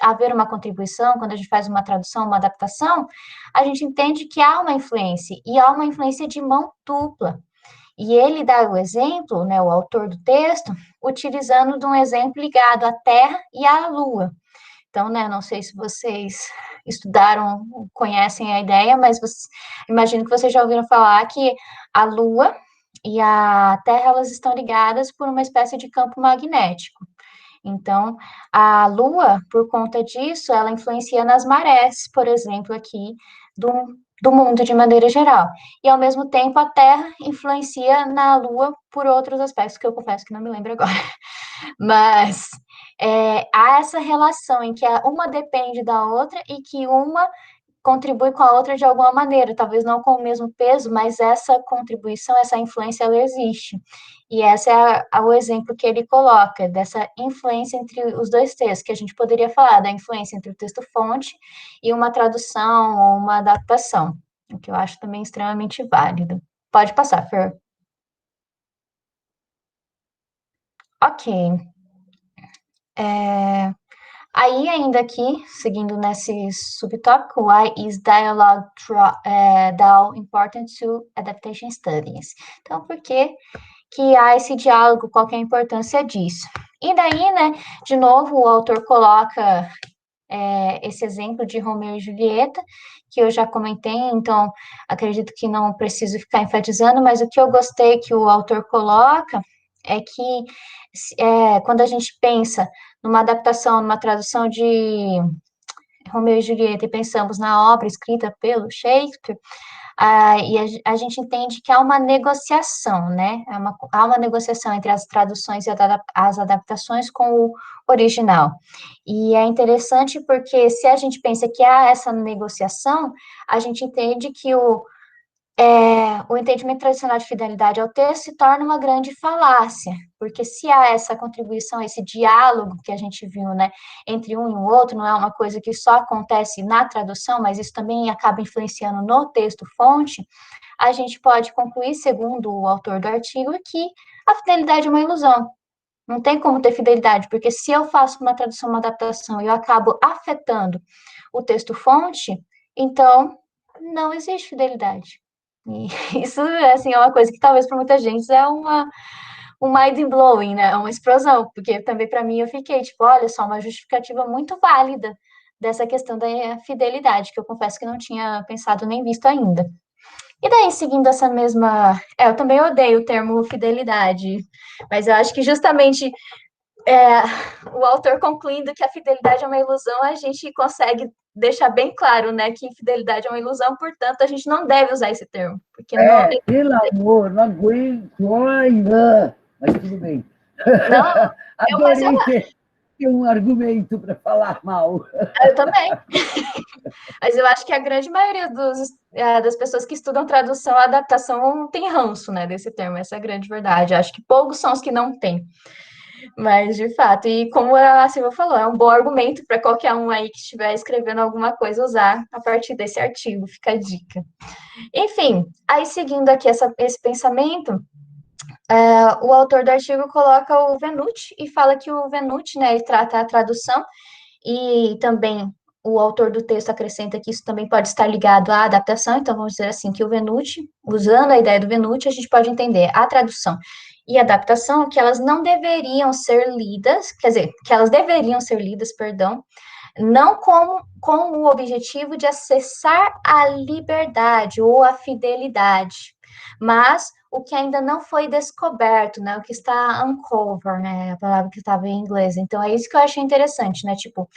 haver uma contribuição, quando a gente faz uma tradução, uma adaptação, a gente entende que há uma influência, e há uma influência de mão dupla. E ele dá o exemplo, né, o autor do texto, utilizando de um exemplo ligado à Terra e à Lua. Então, né, não sei se vocês estudaram, conhecem a ideia, mas imagino que vocês já ouviram falar que a Lua e a Terra, elas estão ligadas por uma espécie de campo magnético. Então, a Lua, por conta disso, ela influencia nas marés, por exemplo, aqui do mundo de maneira geral. E, ao mesmo tempo, a Terra influencia na Lua por outros aspectos, que eu confesso que não me lembro agora. Mas há essa relação em que uma depende da outra e que uma contribui com a outra de alguma maneira, talvez não com o mesmo peso, mas essa contribuição, essa influência, ela existe. E esse é o exemplo que ele coloca, dessa influência entre os dois textos, que a gente poderia falar da influência entre o texto-fonte e uma tradução ou uma adaptação, o que eu acho também extremamente válido. Pode passar, Fer. Ok. Aí, ainda aqui, seguindo nesse subtópico, why is dialogue important to adaptation studies? Então, por que há esse diálogo, qual que é a importância disso? E daí, né, de novo, o autor coloca esse exemplo de Romeu e Julieta, que eu já comentei, então acredito que não preciso ficar enfatizando, mas o que eu gostei que o autor coloca é que quando a gente pensa numa adaptação, numa tradução de Romeu e Julieta, e pensamos na obra escrita pelo Shakespeare, e a gente entende que há uma negociação, né? Há uma negociação entre as traduções e as adaptações com o original. E é interessante porque se a gente pensa que há essa negociação, a gente entende que o entendimento tradicional de fidelidade ao texto se torna uma grande falácia, porque se há essa contribuição, esse diálogo que a gente viu, né, entre um e o outro, não é uma coisa que só acontece na tradução, mas isso também acaba influenciando no texto-fonte, a gente pode concluir, segundo o autor do artigo, que a fidelidade é uma ilusão. Não tem como ter fidelidade, porque se eu faço uma tradução, uma adaptação, e eu acabo afetando o texto-fonte, então não existe fidelidade. E isso, assim, é uma coisa que talvez para muita gente é um mind-blowing, né? É uma explosão, porque também para mim eu fiquei, tipo, olha só, uma justificativa muito válida dessa questão da fidelidade, que eu confesso que não tinha pensado nem visto ainda. E daí, seguindo essa mesma... eu também odeio o termo fidelidade, mas eu acho que justamente o autor concluindo que a fidelidade é uma ilusão, a gente consegue deixar bem claro, né, que fidelidade é uma ilusão, portanto, a gente não deve usar esse termo. Porque pelo amor, não aguento, olha, mas tudo bem. Não, Adorei ter um argumento para falar mal. Eu também. Mas eu acho que a grande maioria das pessoas que estudam tradução e adaptação tem ranço, né, desse termo, essa é a grande verdade. Eu acho que poucos são os que não têm. Mas, de fato, e como a Silvia falou, é um bom argumento para qualquer um aí que estiver escrevendo alguma coisa usar a partir desse artigo, fica a dica. Enfim, aí seguindo aqui esse pensamento, o autor do artigo coloca o Venuti e fala que o Venuti, né, ele trata a tradução e também o autor do texto acrescenta que isso também pode estar ligado à adaptação, então vamos dizer assim, que o Venuti, usando a ideia do Venuti, a gente pode entender a tradução e a adaptação, que elas não deveriam ser lidas, quer dizer, que elas deveriam ser lidas, perdão, não com o objetivo de acessar a liberdade ou a fidelidade, mas o que ainda não foi descoberto, né, o que está uncover, né, a palavra que estava em inglês, então é isso que eu achei interessante, né, tipo,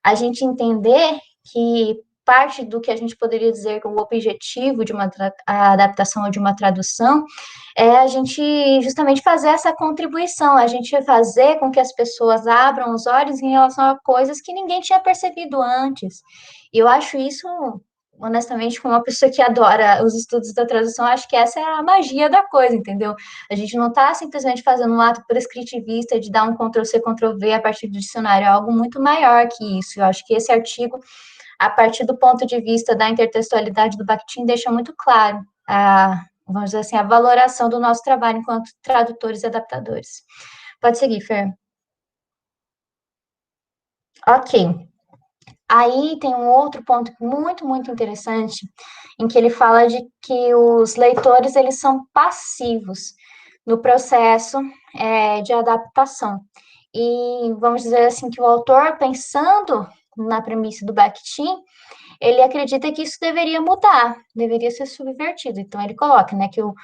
a gente entender que parte do que a gente poderia dizer que o objetivo de uma adaptação ou de uma tradução é a gente justamente fazer essa contribuição, a gente fazer com que as pessoas abram os olhos em relação a coisas que ninguém tinha percebido antes. E eu acho isso, honestamente, como uma pessoa que adora os estudos da tradução, acho que essa é a magia da coisa, entendeu? A gente não está simplesmente fazendo um ato prescritivista de dar um Ctrl+C, Ctrl+V a partir do dicionário, é algo muito maior que isso. Eu acho que esse artigo, a partir do ponto de vista da intertextualidade do Bakhtin, deixa muito claro vamos dizer assim, a valoração do nosso trabalho enquanto tradutores e adaptadores. Pode seguir, Fer. Ok. Aí tem um outro ponto muito, muito interessante, em que ele fala de que os leitores, eles são passivos no processo de adaptação. E vamos dizer assim, que o autor, pensando na premissa do Bakhtin, ele acredita que isso deveria mudar, deveria ser subvertido. Então, ele coloca, né, que o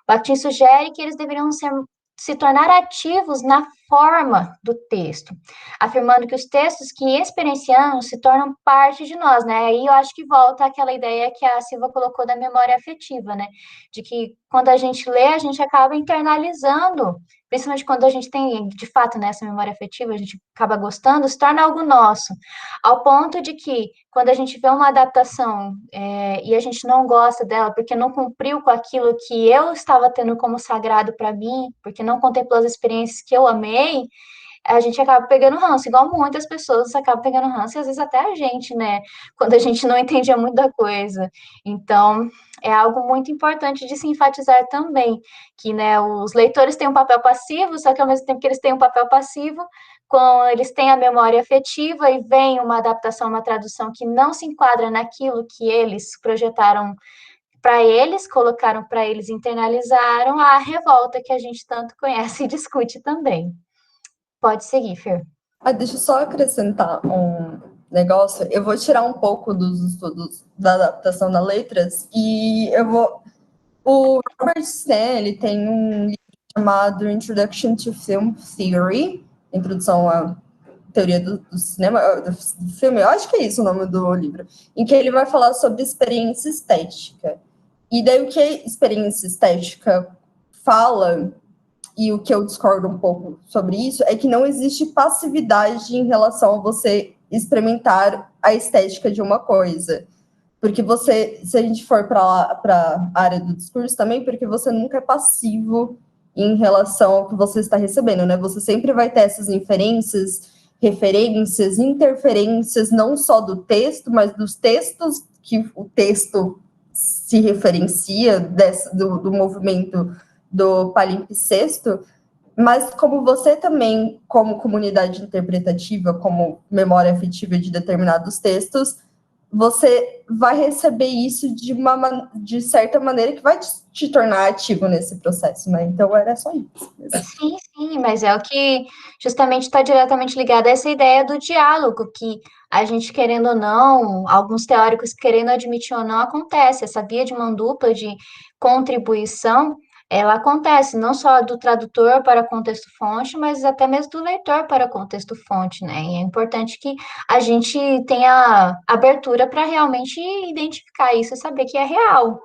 Bakhtin sugere que eles deveriam se tornar ativos na forma do texto, afirmando que os textos que experienciamos se tornam parte de nós, né? Aí eu acho que volta àquela ideia que a Silva colocou da memória afetiva, né? De que quando a gente lê, a gente acaba internalizando, principalmente quando a gente tem, de fato, né, essa memória afetiva, a gente acaba gostando, se torna algo nosso, ao ponto de que, quando a gente vê uma adaptação e a gente não gosta dela, porque não cumpriu com aquilo que eu estava tendo como sagrado para mim, porque não contemplou as experiências que eu amei, a gente acaba pegando ranço, igual muitas pessoas acabam pegando ranço, e às vezes até a gente, né, quando a gente não entendia muito da coisa. Então, é algo muito importante de se enfatizar também, que, né, os leitores têm um papel passivo, só que ao mesmo tempo que eles têm um papel passivo, quando eles têm a memória afetiva e vem uma adaptação, uma tradução que não se enquadra naquilo que eles projetaram para eles, colocaram para eles, internalizaram a revolta que a gente tanto conhece e discute também. Pode seguir, Fer. Deixa eu só acrescentar um negócio. Eu vou tirar um pouco dos estudos da adaptação das letras e eu vou... O Robert Stan, ele tem um livro chamado Introduction to Film Theory, Introdução à Teoria do Cinema, do Filme, eu acho que é isso o nome do livro, em que ele vai falar sobre experiência estética. E daí o que a experiência estética fala, e o que eu discordo um pouco sobre isso, é que não existe passividade em relação a você experimentar a estética de uma coisa. Porque você, se a gente for para a área do discurso também, porque você nunca é passivo em relação ao que você está recebendo, né? Você sempre vai ter essas inferências, referências, interferências, não só do texto, mas dos textos que o texto se referencia do movimento do palimpsesto, mas como você também, como comunidade interpretativa, como memória afetiva de determinados textos, você vai receber isso de certa maneira que vai te tornar ativo nesse processo, né? Então, era só isso. Sim, mas é o que justamente está diretamente ligado a essa ideia do diálogo, que a gente, querendo ou não, alguns teóricos querendo admitir ou não, acontece. Essa via de mão dupla de contribuição, ela acontece não só do tradutor para contexto-fonte, mas até mesmo do leitor para contexto-fonte, né? E é importante que a gente tenha abertura para realmente identificar isso e saber que é real.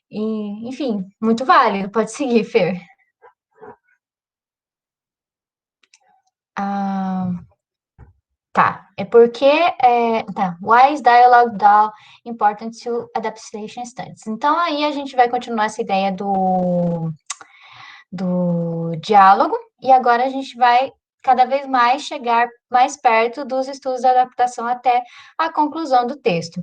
E, enfim, muito válido. Pode seguir, Fer. Tá, é porque why is dialogue DAO important to adaptation studies? Então, aí a gente vai continuar essa ideia do diálogo, e agora a gente vai cada vez mais chegar mais perto dos estudos de adaptação até a conclusão do texto.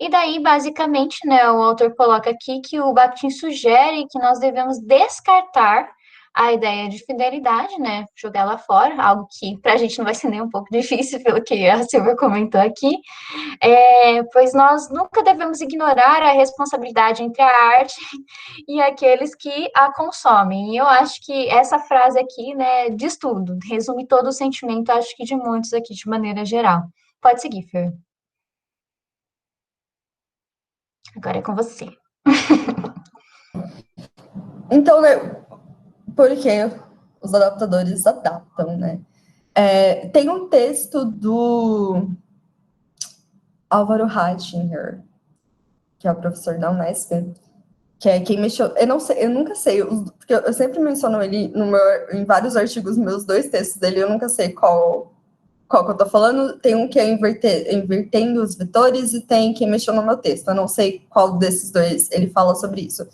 E daí, basicamente, né, o autor coloca aqui que o Bakhtin sugere que nós devemos descartar a ideia de fidelidade, né? Jogar ela fora, algo que para a gente não vai ser nem um pouco difícil, pelo que a Silvia comentou aqui, pois nós nunca devemos ignorar a responsabilidade entre a arte e aqueles que a consomem. E eu acho que essa frase aqui, né, diz tudo, resume todo o sentimento, acho que de muitos aqui de maneira geral. Pode seguir, Fer. Agora é com você. Então, né, porque os adaptadores adaptam, né? Tem um texto do Álvaro Ratzinger, que é o professor da Unesp, que é quem mexeu. Eu nunca sei, porque eu sempre menciono ele em vários artigos meus, 2 textos dele, eu nunca sei qual que eu tô falando. Tem um que é invertendo os vetores e tem quem mexeu no meu texto. Eu não sei qual desses 2 ele fala sobre isso.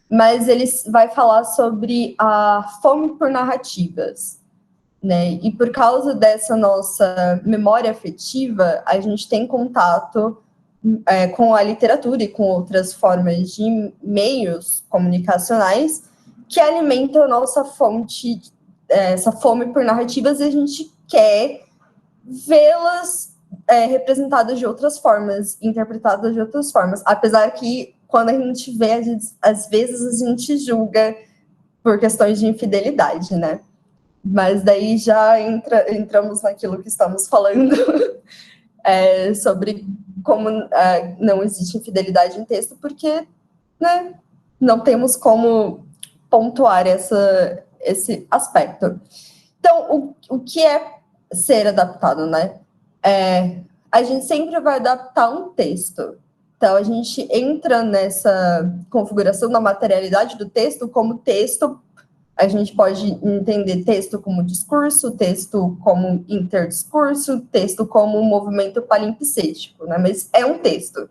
Mas ele vai falar sobre a fome por narrativas, né? E por causa dessa nossa memória afetiva, a gente tem contato com a literatura e com outras formas de meios comunicacionais que alimentam a nossa fonte, essa fome por narrativas, e a gente quer vê-las representadas de outras formas, interpretadas de outras formas, apesar que quando a gente vê, às vezes a gente julga por questões de infidelidade, né? Mas daí já entramos naquilo que estamos falando, sobre como não existe infidelidade em texto, porque, né, não temos como pontuar esse aspecto. Então, o que é ser adaptado, né? A gente sempre vai adaptar um texto. Então, a gente entra nessa configuração da materialidade do texto como texto. A gente pode entender texto como discurso, texto como interdiscurso, texto como um movimento palimpsêstico, né? Mas é um texto.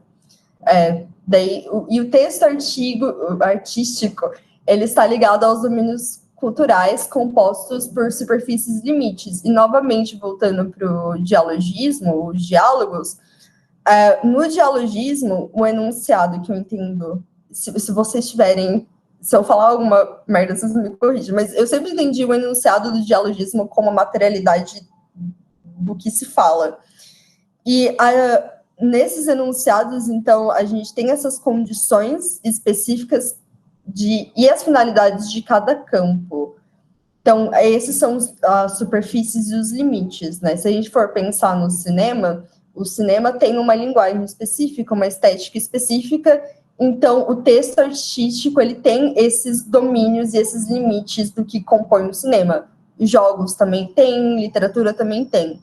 E o texto artístico, ele está ligado aos domínios culturais compostos por superfícies limites. E, novamente, voltando para o dialogismo, os diálogos, no dialogismo, o enunciado que eu entendo, se vocês tiverem, se eu falar alguma merda, vocês me corrigem, mas eu sempre entendi o enunciado do dialogismo como a materialidade do que se fala. E nesses enunciados, então, a gente tem essas condições específicas e as finalidades de cada campo. Então, esses são as superfícies e os limites, né? Se a gente for pensar no cinema, o cinema tem uma linguagem específica, uma estética específica, então o texto artístico, ele tem esses domínios e esses limites do que compõe o cinema. Jogos também tem, literatura também tem,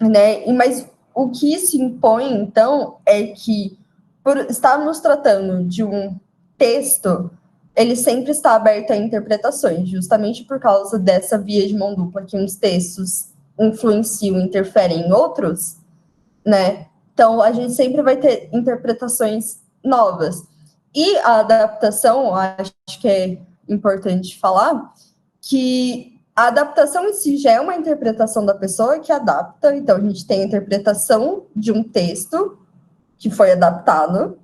né? Mas o que isso impõe, então, é que, por estarmos tratando de um texto, ele sempre está aberto a interpretações, justamente por causa dessa via de mão dupla, que uns textos influenciam, interferem em outros, né? Então, a gente sempre vai ter interpretações novas. E a adaptação, acho que é importante falar, que a adaptação em si já é uma interpretação da pessoa que adapta. Então, a gente tem a interpretação de um texto que foi adaptado,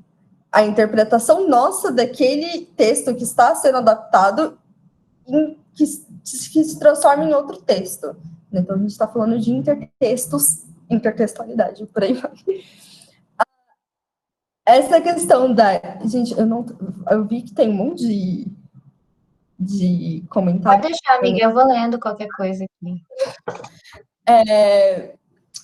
a interpretação nossa daquele texto que está sendo adaptado, que se transforma em outro texto. Então, a gente está falando de intertextualidade, por aí vai. Essa questão da... Gente, eu vi que tem um monte de comentário. Pode deixar, amiga, eu vou lendo qualquer coisa aqui.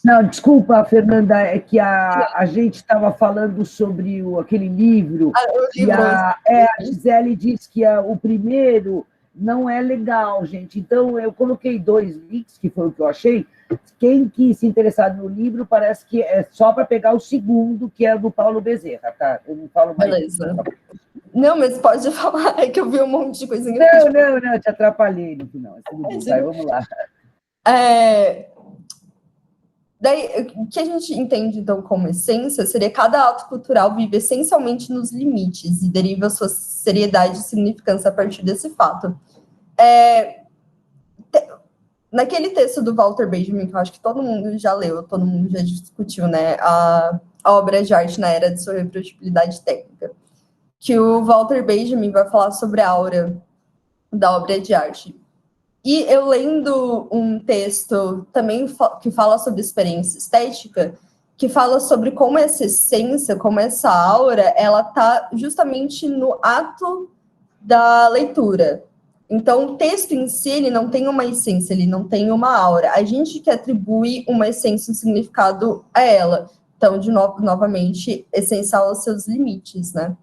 Não, desculpa, Fernanda, é que a gente estava falando sobre aquele livro, e a Gisele disse que o primeiro não é legal, gente. Então, eu coloquei 2 links, que foi o que eu achei. Quem quis se interessar no livro, parece que é só para pegar o segundo, que é do Paulo Bezerra, tá? Eu não falo mais. Beleza. Não, mas pode falar, é que eu vi um monte de coisinha. Não, te atrapalhei no final. Vai, vamos lá. Daí, o que a gente entende, então, como essência, seria cada ato cultural vive essencialmente nos limites e deriva sua seriedade e significância a partir desse fato. Naquele texto do Walter Benjamin, que eu acho que todo mundo já leu, todo mundo já discutiu, né, a obra de arte na era de sua reprodutibilidade técnica, que o Walter Benjamin vai falar sobre a aura da obra de arte. E eu lendo um texto também que fala sobre experiência estética, que fala sobre como essa essência, como essa aura, ela está justamente no ato da leitura. Então, o texto em si, ele não tem uma essência, ele não tem uma aura. A gente que atribui uma essência, um significado a ela. Então, de novo, novamente, essencial aos seus limites, né?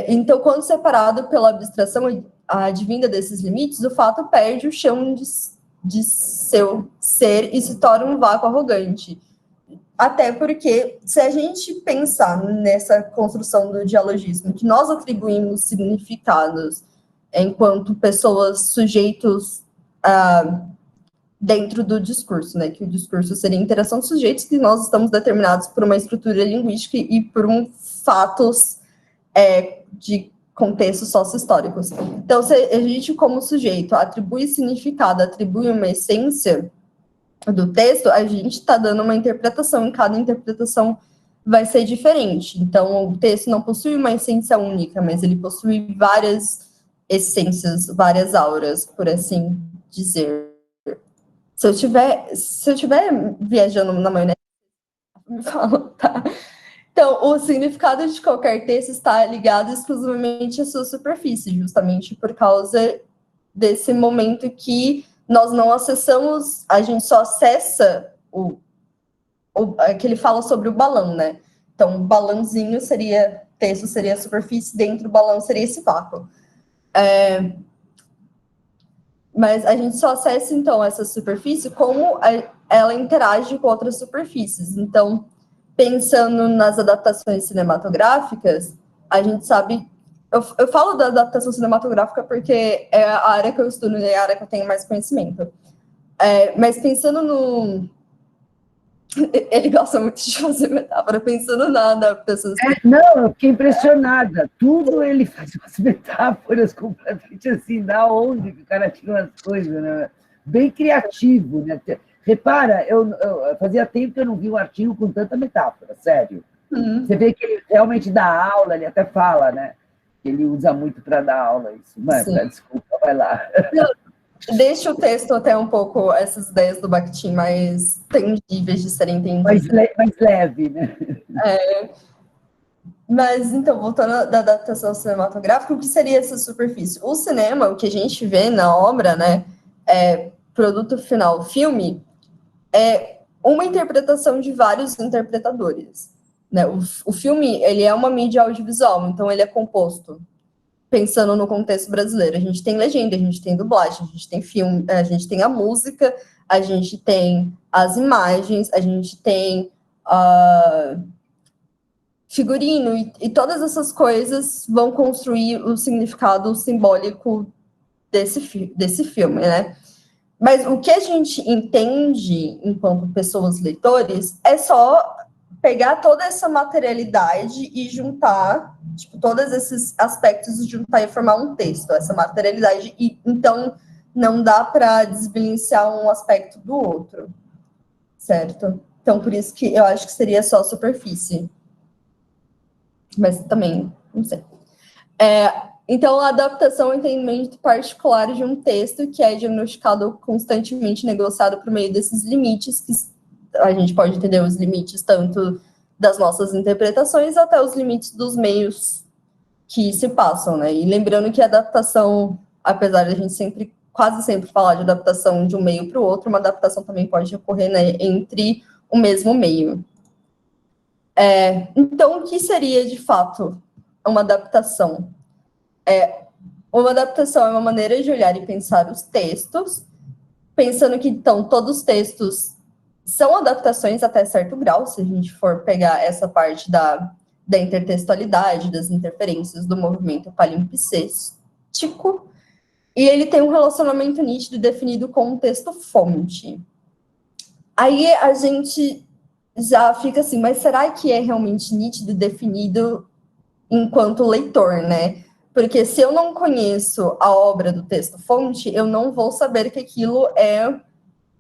Então, quando separado pela abstração advinda desses limites, o fato perde o chão de seu ser e se torna um vácuo arrogante. Até porque, se a gente pensar nessa construção do dialogismo, que nós atribuímos significados enquanto pessoas sujeitos dentro do discurso, né? Que o discurso seria interação de sujeitos, que nós estamos determinados por uma estrutura linguística e por fatos de contextos sócio-históricos. Então, se a gente, como sujeito, atribui significado, atribui uma essência do texto, a gente está dando uma interpretação, e cada interpretação vai ser diferente. Então, o texto não possui uma essência única, mas ele possui várias essências, várias auras, por assim dizer. Se eu estiver viajando na maionese, me fala, tá? Então, o significado de qualquer texto está ligado exclusivamente à sua superfície, justamente por causa desse momento que nós não acessamos, a gente só acessa que ele fala sobre o balão, né? Então, o balãozinho texto seria a superfície, dentro do balão seria esse vácuo. Mas a gente só acessa, então, essa superfície como ela interage com outras superfícies. Então, pensando nas adaptações cinematográficas, a gente sabe... Eu falo da adaptação cinematográfica porque é a área que eu estudo, é a área que eu tenho mais conhecimento. Mas pensando no... Ele gosta muito de fazer metáfora, pensando na adaptação... Não, eu fiquei impressionada. Tudo ele faz umas metáforas completamente assim, da onde que o cara tirou as coisas, né? Bem criativo, né? Repara, eu fazia tempo que eu não vi um artigo com tanta metáfora, sério. Você vê que ele realmente dá aula, ele até fala, né? Ele usa muito para dar aula isso. Mas, desculpa, vai lá. Deixa o texto até um pouco essas ideias do Bakhtin mais tangíveis de serem entendidas. Mais leve, né? Mas, então, voltando da adaptação cinematográfica, o que seria essa superfície? O cinema, o que a gente vê na obra, né, produto final, filme, é uma interpretação de vários interpretadores, né? O filme, ele é uma mídia audiovisual, então ele é composto, pensando no contexto brasileiro. A gente tem legenda, a gente tem dublagem, a gente tem filme, a gente tem a música, a gente tem as imagens, a gente tem figurino, e todas essas coisas vão construir o significado simbólico desse filme, né? Mas o que a gente entende enquanto pessoas leitores é só pegar toda essa materialidade e juntar, tipo, todos esses aspectos e juntar e formar um texto, essa materialidade, e então não dá para desvencilhar um aspecto do outro, certo? Então, por isso que eu acho que seria só superfície. Mas também, não sei. Então, a adaptação é um entendimento particular de um texto que é diagnosticado constantemente, negociado por meio desses limites, que a gente pode entender os limites tanto das nossas interpretações até os limites dos meios que se passam, né? E lembrando que a adaptação, apesar de a gente quase sempre falar de adaptação de um meio para o outro, uma adaptação também pode ocorrer, né, entre o mesmo meio. Então, o que seria, de fato, uma adaptação? Uma adaptação é uma maneira de olhar e pensar os textos, pensando que, então, todos os textos são adaptações até certo grau, se a gente for pegar essa parte da intertextualidade, das interferências do movimento palimpsestístico, e ele tem um relacionamento nítido definido com um texto-fonte. Aí a gente já fica assim, mas será que é realmente nítido e definido enquanto leitor, né? Porque se eu não conheço a obra do texto-fonte, eu não vou saber que aquilo é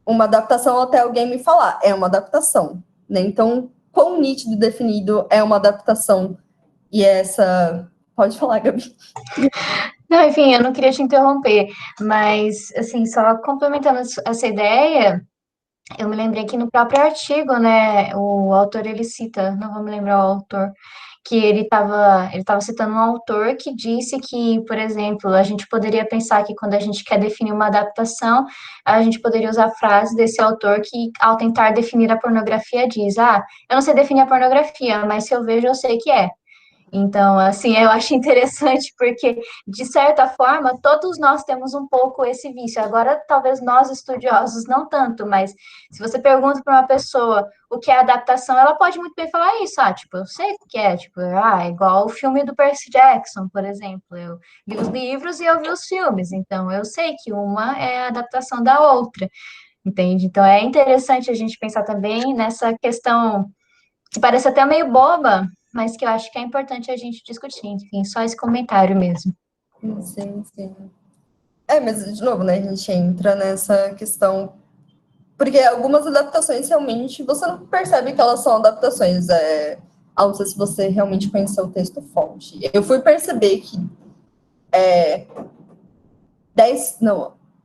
uma adaptação até alguém me falar. É uma adaptação, né? Então, quão nítido e definido é uma adaptação? E essa... Pode falar, Gabi. Não, enfim, eu não queria te interromper, mas, assim, só complementando essa ideia, eu me lembrei que no próprio artigo, né, o autor, ele cita, não vou me lembrar o autor, que ele tava citando um autor que disse que, por exemplo, a gente poderia pensar que quando a gente quer definir uma adaptação, a gente poderia usar a frase desse autor que, ao tentar definir a pornografia, diz, eu não sei definir a pornografia, mas se eu vejo, eu sei que é. Então, assim, eu acho interessante porque, de certa forma, todos nós temos um pouco esse vício. Agora, talvez nós, estudiosos, não tanto, mas se você pergunta para uma pessoa o que é adaptação, ela pode muito bem falar isso. Tipo, eu sei o que é. Tipo, é igual o filme do Percy Jackson, por exemplo. Eu li os livros e eu vi os filmes. Então, eu sei que uma é a adaptação da outra, entende? Então, é interessante a gente pensar também nessa questão que parece até meio boba, mas que eu acho que é importante a gente discutir. Enfim, só esse comentário mesmo. Sim, sim. Mas, de novo, né, a gente entra nessa questão, porque algumas adaptações, realmente, você não percebe que elas são adaptações, a não ser se você realmente conheceu o texto-fonte. Eu fui perceber que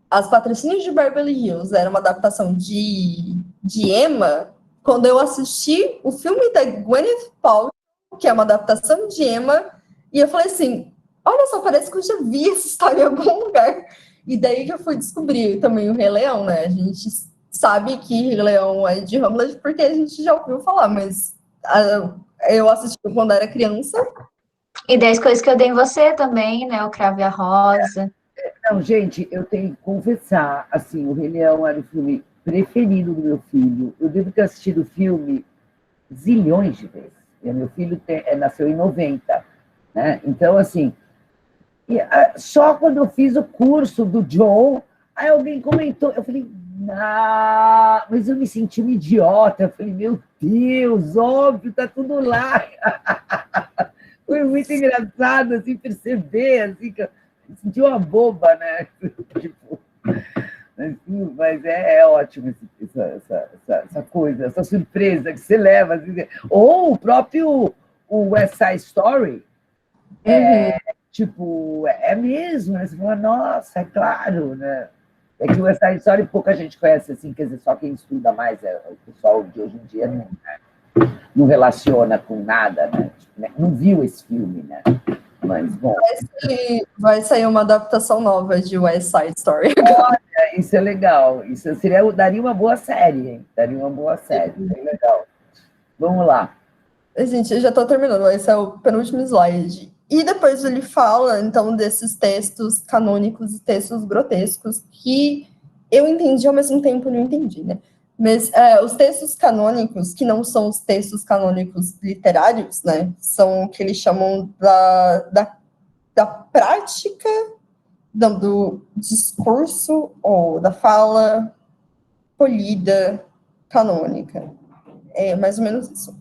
As Patricinhas de Beverly Hills era uma adaptação de Emma, quando eu assisti o filme da Gwyneth Paltrow, que é uma adaptação de Emma, e eu falei assim, olha só, parece que eu já vi essa história em algum lugar. E daí que eu fui descobrir também o Rei Leão, né? A gente sabe que Rei Leão é de Hamlet porque a gente já ouviu falar, mas eu assisti quando era criança. E 10 coisas que eu dei em você também, né? O Cravo e a Rosa. Não, gente, eu tenho que confessar, assim, o Rei Leão era o filme preferido do meu filho. Eu devo ter assistido o filme zilhões de vezes. E meu filho nasceu em 90, né? Então, assim, só quando eu fiz o curso do John, aí alguém comentou, eu falei, mas eu me senti uma idiota. Eu falei, meu Deus, óbvio, tá tudo lá. Foi muito engraçado, assim, perceber, assim, que eu me senti uma boba, né? Tipo, assim, mas é ótimo essa coisa, essa surpresa que você leva. Assim, ou o próprio West Side Story, tipo, é mesmo, né? Você fala, nossa, é claro, né? É que o West Side Story pouca gente conhece, assim, quer dizer, só quem estuda mais, o pessoal de hoje em dia não relaciona com nada, né? Tipo, né? Não viu esse filme, né? Mas, bom. Vai sair uma adaptação nova de West Side Story. Olha, isso é legal. Isso daria uma boa série, hein? Daria uma boa série. Bem legal. Vamos lá. Gente, eu já estou terminando. Esse é o penúltimo slide. E depois ele fala, então, desses textos canônicos e textos grotescos que eu entendi, ao mesmo tempo não entendi, né? Mas os textos canônicos, que não são os textos canônicos literários, né? São o que eles chamam da prática do discurso ou da fala polida canônica. É mais ou menos isso.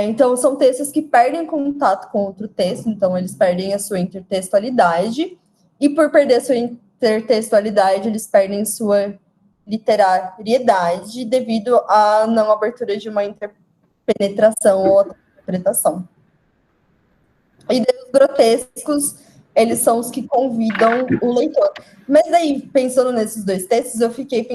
Então, são textos que perdem contato com outro texto, então eles perdem a sua intertextualidade, e por perder sua intertextualidade, eles perdem sua literariedade devido à não abertura de uma interpenetração ou interpretação. E daí, os grotescos, eles são os que convidam o leitor. Mas daí, pensando nesses dois textos, eu fiquei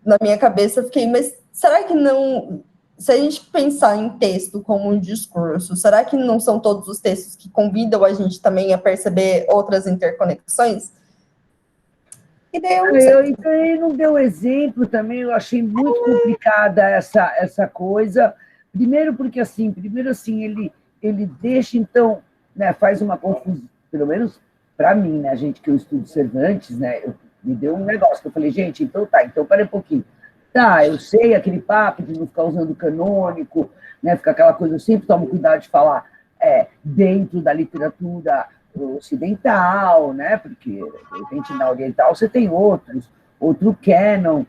na minha cabeça, mas será que não... Se a gente pensar em texto como um discurso, será que não são todos os textos que convidam a gente também a perceber outras interconexões? E daí Ele não deu exemplo também, eu achei muito complicada essa coisa. Primeiro assim, ele deixa, então, né, faz uma confusão, pelo menos para mim, né, gente, que eu estudo Cervantes, né, me deu um negócio, que eu falei, gente, então pera um pouquinho. Tá, eu sei aquele papo de não ficar usando canônico, né, ficar aquela coisa, eu sempre tomo cuidado de falar dentro da literatura ocidental, né, porque, de repente, na oriental você tem outro canon.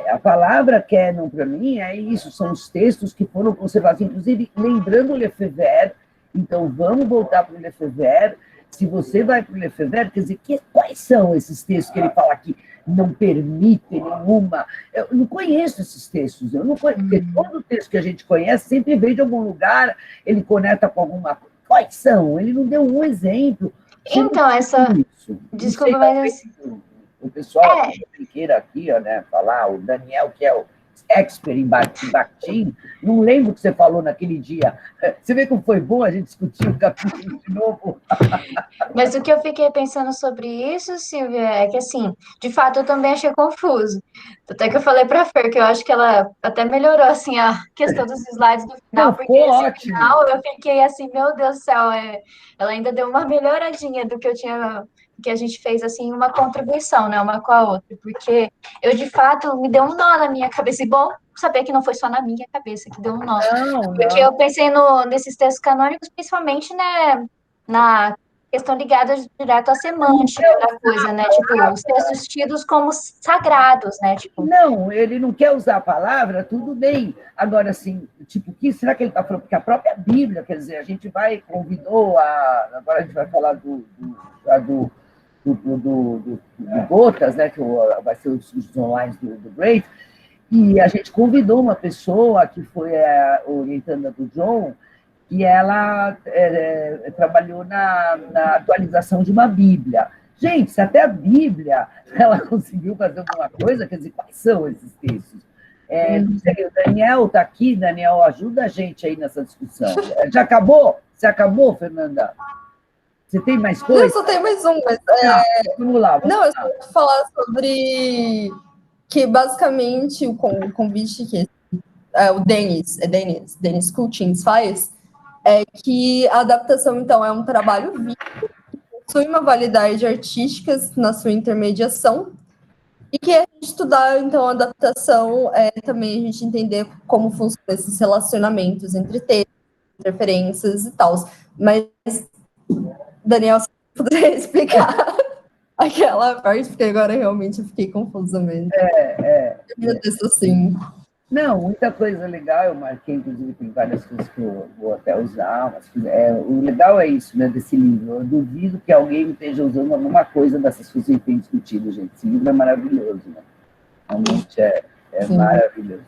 A palavra canon, para mim, é isso, são os textos que foram conservados, inclusive, lembrando o Lefebvre. Então, vamos voltar para o Lefebvre. Se você vai para o Lefebvre, quer dizer, quais são esses textos que ele fala aqui? Não permitem nenhuma... Eu não conheço esses textos, eu não conheço, porque todo texto que a gente conhece sempre vem de algum lugar, ele conecta com alguma coisa. Quais são? Ele não deu um exemplo. Então, essa... Isso. Desculpa, mas... O pessoal que queira aqui, ó, né, falar, o Daniel, que é o expert em Bakhtin, não lembro o que você falou naquele dia. Você vê como foi bom a gente discutir o capítulo de novo? Mas o que eu fiquei pensando sobre isso, Silvia, é que, assim, de fato, eu também achei confuso. Até que eu falei para a Fer que eu acho que ela até melhorou, assim, a questão dos slides do final, Não, porque ficou esse ótimo. final eu fiquei assim, meu Deus do céu, ela ainda deu uma melhoradinha do que eu tinha, que a gente fez, assim, uma contribuição, né, uma com a outra, porque eu, de fato, me deu um nó na minha cabeça, e bom saber que não foi só na minha cabeça que deu um nó, porque eu pensei nesses textos canônicos, principalmente, né, na questão ligada direto à semântica da coisa, né? Tipo, os textos tidos como sagrados, né? Tipo... Não, ele não quer usar a palavra, tudo bem. Agora, assim, tipo, será que ele está falando? Porque a própria Bíblia, quer dizer, a gente convidou agora a gente vai falar do Gotas, né? Que vai ser os online do Great, e a gente convidou uma pessoa que foi a orientanda do John, e ela trabalhou na atualização de uma Bíblia. Gente, se até a Bíblia ela conseguiu fazer alguma coisa, quer dizer, quais são esses textos? Não sei, o Daniel está aqui, Daniel, ajuda a gente aí nessa discussão. Já acabou? Você acabou, Fernanda? Você tem mais coisa? Não, só tem mais um, mas... Vamos lá. Não, eu só vou falar sobre que, basicamente, o convite que o Denis Coutins faz, é que a adaptação, então, é um trabalho vivo, possui uma validade artística na sua intermediação, e que a gente estudar, então, a adaptação também a gente entender como funcionam esses relacionamentos entre textos, referências e tal. Mas, Daniel, se você puder explicar aquela parte, porque agora realmente eu fiquei confusa mesmo. Eu texto assim. Não, muita coisa legal, eu marquei, inclusive, tem várias coisas que eu vou até usar, mas o legal é isso, né, desse livro. Eu duvido que alguém esteja usando alguma coisa dessas coisas que tem discutido, gente. Esse livro é maravilhoso, né? Realmente é maravilhoso.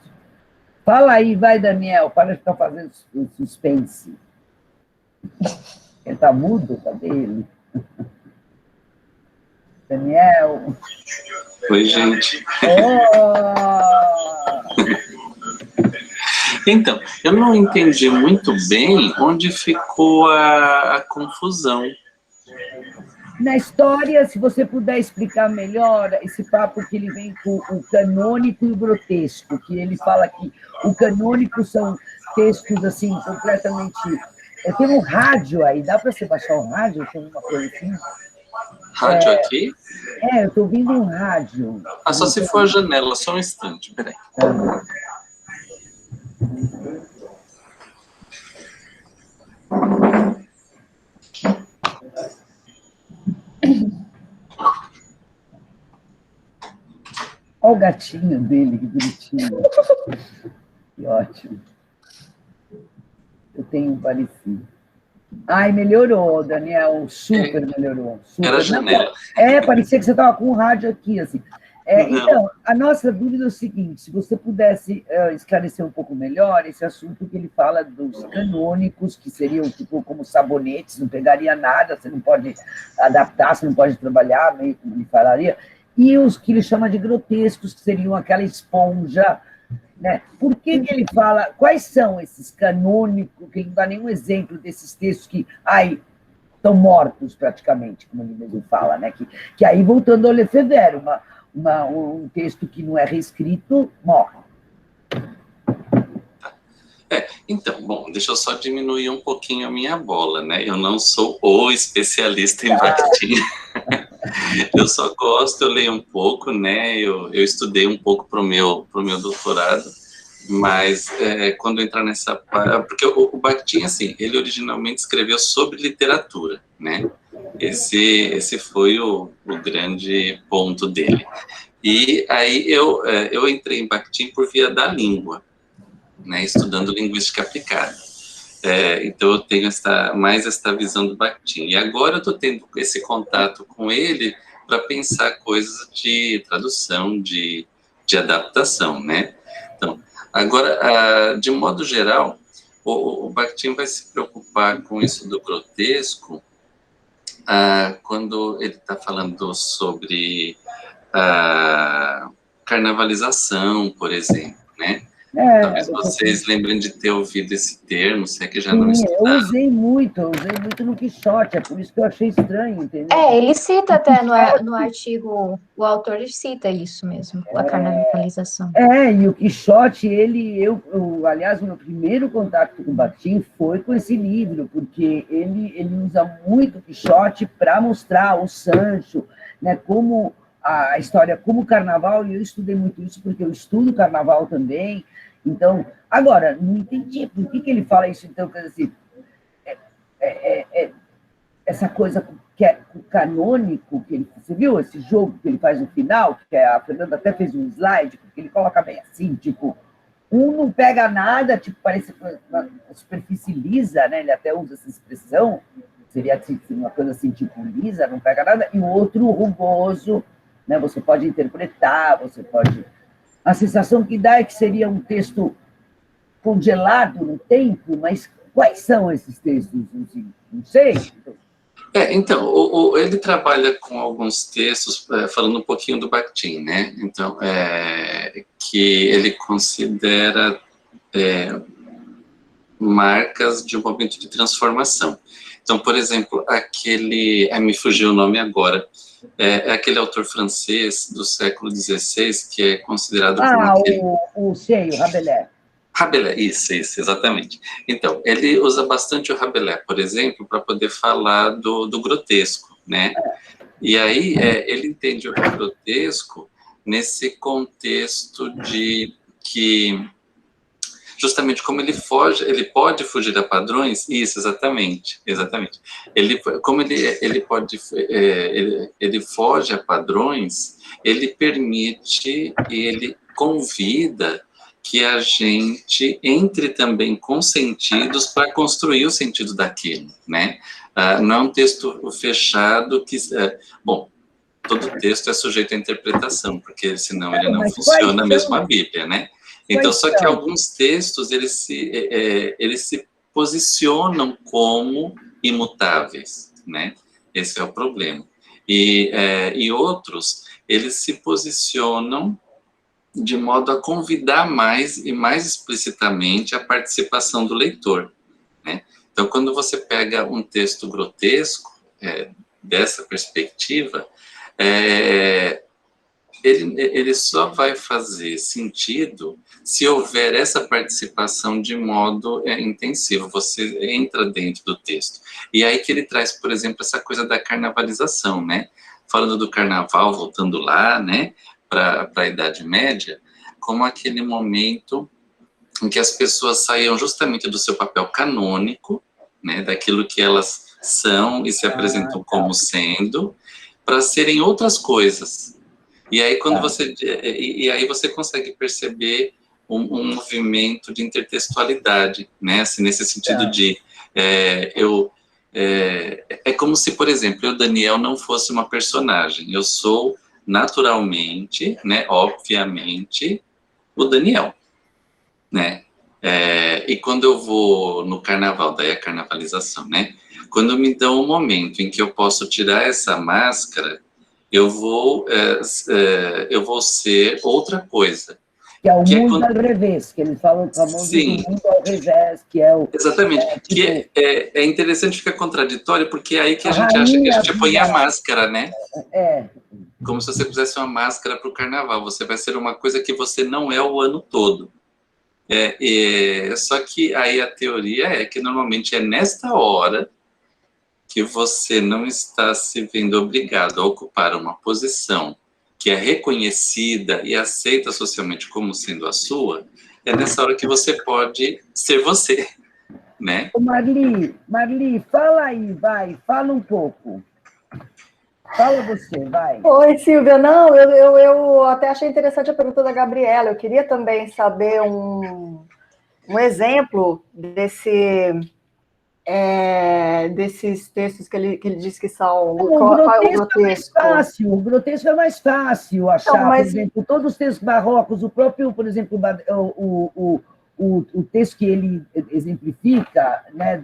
Fala aí, vai, Daniel, para de ficar fazendo suspense. Ele está mudo? Cadê ele? Daniel. Oi, gente. Oh! Então, eu não entendi muito bem onde ficou a confusão. Na história, se você puder explicar melhor esse papo que ele vem com o canônico e o grotesco, que ele fala que o canônico são textos assim completamente... Tem um rádio aí, dá para você baixar um rádio? Tem uma coisa assim? Rádio aqui? Eu estou ouvindo um rádio. Só se for a janela, só um instante, peraí. Olha o gatinho dele, que bonitinho. Que ótimo. Eu tenho um parecido. Ai, melhorou, Daniel, super melhorou. Super. Era a janela. Parecia que você estava com um rádio aqui, assim. Então, a nossa dúvida é o seguinte, se você pudesse esclarecer um pouco melhor esse assunto que ele fala dos canônicos, que seriam tipo como sabonetes, não pegaria nada, você não pode adaptar, você não pode trabalhar, meio como ele falaria, e os que ele chama de grotescos, que seriam aquela esponja, né? Por que ele fala, quais são esses canônicos, que ele não dá nenhum exemplo desses textos que, estão mortos praticamente, como ele mesmo fala, né? Que aí, voltando ao Lefebvre, um texto que não é reescrito, morre. Então, bom, deixa eu só diminuir um pouquinho a minha bola, né? Eu não sou o especialista em Bakhtin. Eu só gosto, eu leio um pouco, né? Eu estudei um pouco para o meu doutorado, mas quando entrar nessa... Porque o Bakhtin, assim, ele originalmente escreveu sobre literatura, né? Esse foi o grande ponto dele. E aí eu entrei em Bakhtin por via da língua, né, estudando linguística aplicada. Então eu tenho mais esta visão do Bakhtin. E agora eu estou tendo esse contato com ele para pensar coisas de tradução, de adaptação, né? Então, agora, de modo geral, o Bakhtin vai se preocupar com isso do grotesco quando ele está falando sobre a carnavalização, por exemplo, né? Talvez vocês lembrem de ter ouvido esse termo, se é que já não estudaram. Eu usei muito no Quixote, é por isso que eu achei estranho, entendeu? Ele cita até no artigo, o autor cita isso mesmo, a carnavalização. E o Quixote, aliás, o meu primeiro contato com o Bakhtin foi com esse livro, porque ele usa muito o Quixote para mostrar o Sancho, né, como a história, como o carnaval, e eu estudei muito isso, porque eu estudo carnaval também. Então, agora, não entendi por que ele fala isso, então, quer dizer, essa coisa que é canônico, você viu esse jogo que ele faz no final, que a Fernanda até fez um slide, porque ele coloca bem assim, tipo, um não pega nada, tipo, parece uma superfície lisa, né? Ele até usa essa expressão, seria uma coisa assim, tipo, lisa, não pega nada, e o outro rugoso, né? Você pode interpretar, você pode... A sensação que dá é que seria um texto congelado no tempo, mas quais são esses textos? Não sei. Então, ele trabalha com alguns textos, falando um pouquinho do Bakhtin, né? Então, que ele considera marcas de um momento de transformação. Então, por exemplo, me fugiu o nome agora, aquele autor francês do século XVI, que é considerado como o Rabelais. Rabelais, isso, exatamente. Então, ele usa bastante o Rabelais, por exemplo, para poder falar do grotesco, né? E aí, ele entende o grotesco nesse contexto de que, justamente como ele pode fugir a padrões, isso, exatamente. Ele foge a padrões, ele permite e ele convida que a gente entre também com sentidos para construir o sentido daquilo, né? Não é um texto fechado que... bom, todo texto é sujeito à interpretação, porque senão ele não funciona, mesmo a Bíblia, né? Então, só que alguns textos, eles se posicionam como imutáveis, né? Esse é o problema. E outros, eles se posicionam de modo a convidar mais e mais explicitamente a participação do leitor, né? Então, quando você pega um texto grotesco, dessa perspectiva, ele só vai fazer sentido se houver essa participação de modo intensivo, você entra dentro do texto. E aí que ele traz, por exemplo, essa coisa da carnavalização, né? Falando do carnaval, voltando lá, né, para a Idade Média, como aquele momento em que as pessoas saíam justamente do seu papel canônico, né, daquilo que elas são e se apresentam como sendo, para serem outras coisas. E aí, aí você consegue perceber um movimento de intertextualidade, né? Assim, nesse sentido de... é como se, por exemplo, eu, Daniel, não fosse uma personagem. Eu sou, naturalmente, né, obviamente, o Daniel, né? E quando eu vou no carnaval, daí a carnavalização, né? Quando me dão um momento em que eu posso tirar essa máscara, eu vou ser outra coisa. Que é o mundo ao revés, que eles falam o famoso mundo ao revés, que é o... Exatamente, que é interessante, fica contraditório, porque é aí que a gente acha que a gente põe a máscara, né? Como se você pusesse uma máscara para o carnaval, você vai ser uma coisa que você não é o ano todo. Só que aí a teoria é que normalmente é nesta hora que você não está se vendo obrigado a ocupar uma posição que é reconhecida e aceita socialmente como sendo a sua, é nessa hora que você pode ser você, né? Marli, fala aí, vai, fala um pouco. Fala você, vai. Oi, Silvia. Não, eu até achei interessante a pergunta da Gabriela. Eu queria também saber um exemplo desses textos que ele diz que são... O grotesco é mais fácil achar, por exemplo, todos os textos barrocos, o próprio, por exemplo, o texto que ele exemplifica, né,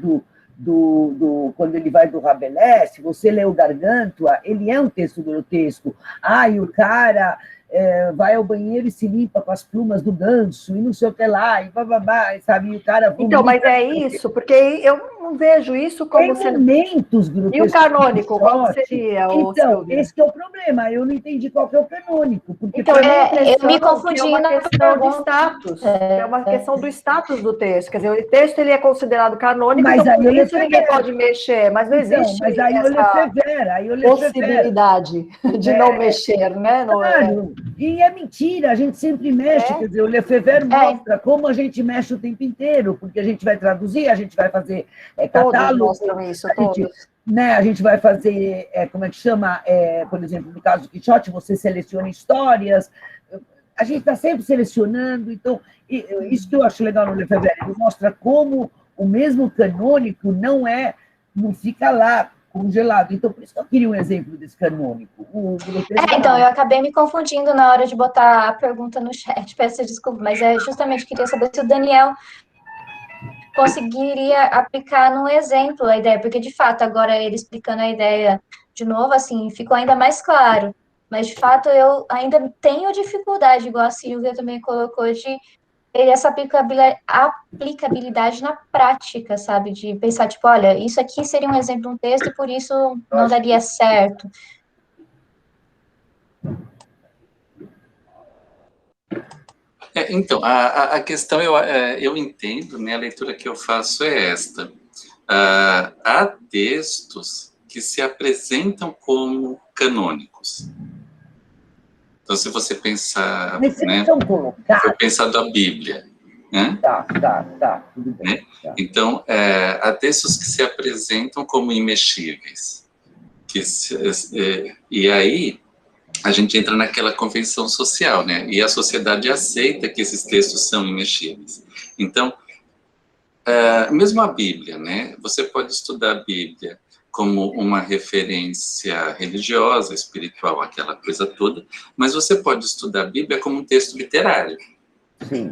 quando ele vai do Rabelais, se você lê o Gargantua, ele é um texto grotesco. E o cara vai ao banheiro e se limpa com as plumas do ganso, e não sei o que lá, e bababá, sabe? E o cara... Então, mas é isso, porque eu não vejo isso como elementos grotescos. E o canônico, qual seria? Então, esse que é o problema, eu não entendi qual que é o canônico. Porque então, eu me confundi é uma questão de status, é uma questão do status do texto, quer dizer, o texto ele é considerado canônico, mas então aí por isso ninguém pode mexer, mas não existe mas aí essa possibilidade de não mexer, né? Claro, e é mentira, a gente sempre mexe, quer dizer, o Lefebvre mostra como a gente mexe o tempo inteiro, porque a gente vai traduzir, a gente vai fazer catálogo, mostram isso, a gente vai fazer, como é que chama, por exemplo, no caso do Quixote, você seleciona histórias, a gente está sempre selecionando, então, isso que eu acho legal no Lefebvre, ele mostra como o mesmo canônico não fica lá, congelado. Então, por isso que eu queria um exemplo desse canônico. Então, eu acabei me confundindo na hora de botar a pergunta no chat, peço desculpa, mas justamente queria saber se o Daniel conseguiria aplicar num exemplo a ideia, porque, de fato, agora ele explicando a ideia de novo, assim, ficou ainda mais claro, mas, de fato, eu ainda tenho dificuldade, igual a Silvia também colocou, de ter essa aplicabilidade na prática, sabe? De pensar, tipo, olha, isso aqui seria um exemplo, um texto, e por isso não daria certo. Então, a questão, eu entendo, né, a leitura que eu faço é esta. Há textos que se apresentam como canônicos. Então, se você pensar... Mas né, são colocados... Se eu pensar da Bíblia, né? Tá, tudo bem. Né? Então, há textos que se apresentam como imexíveis. E aí, a gente entra naquela convenção social, né? E a sociedade aceita que esses textos são imexíveis. Então, mesmo a Bíblia, né? Você pode estudar a Bíblia como uma referência religiosa, espiritual, aquela coisa toda, mas você pode estudar a Bíblia como um texto literário. Sim.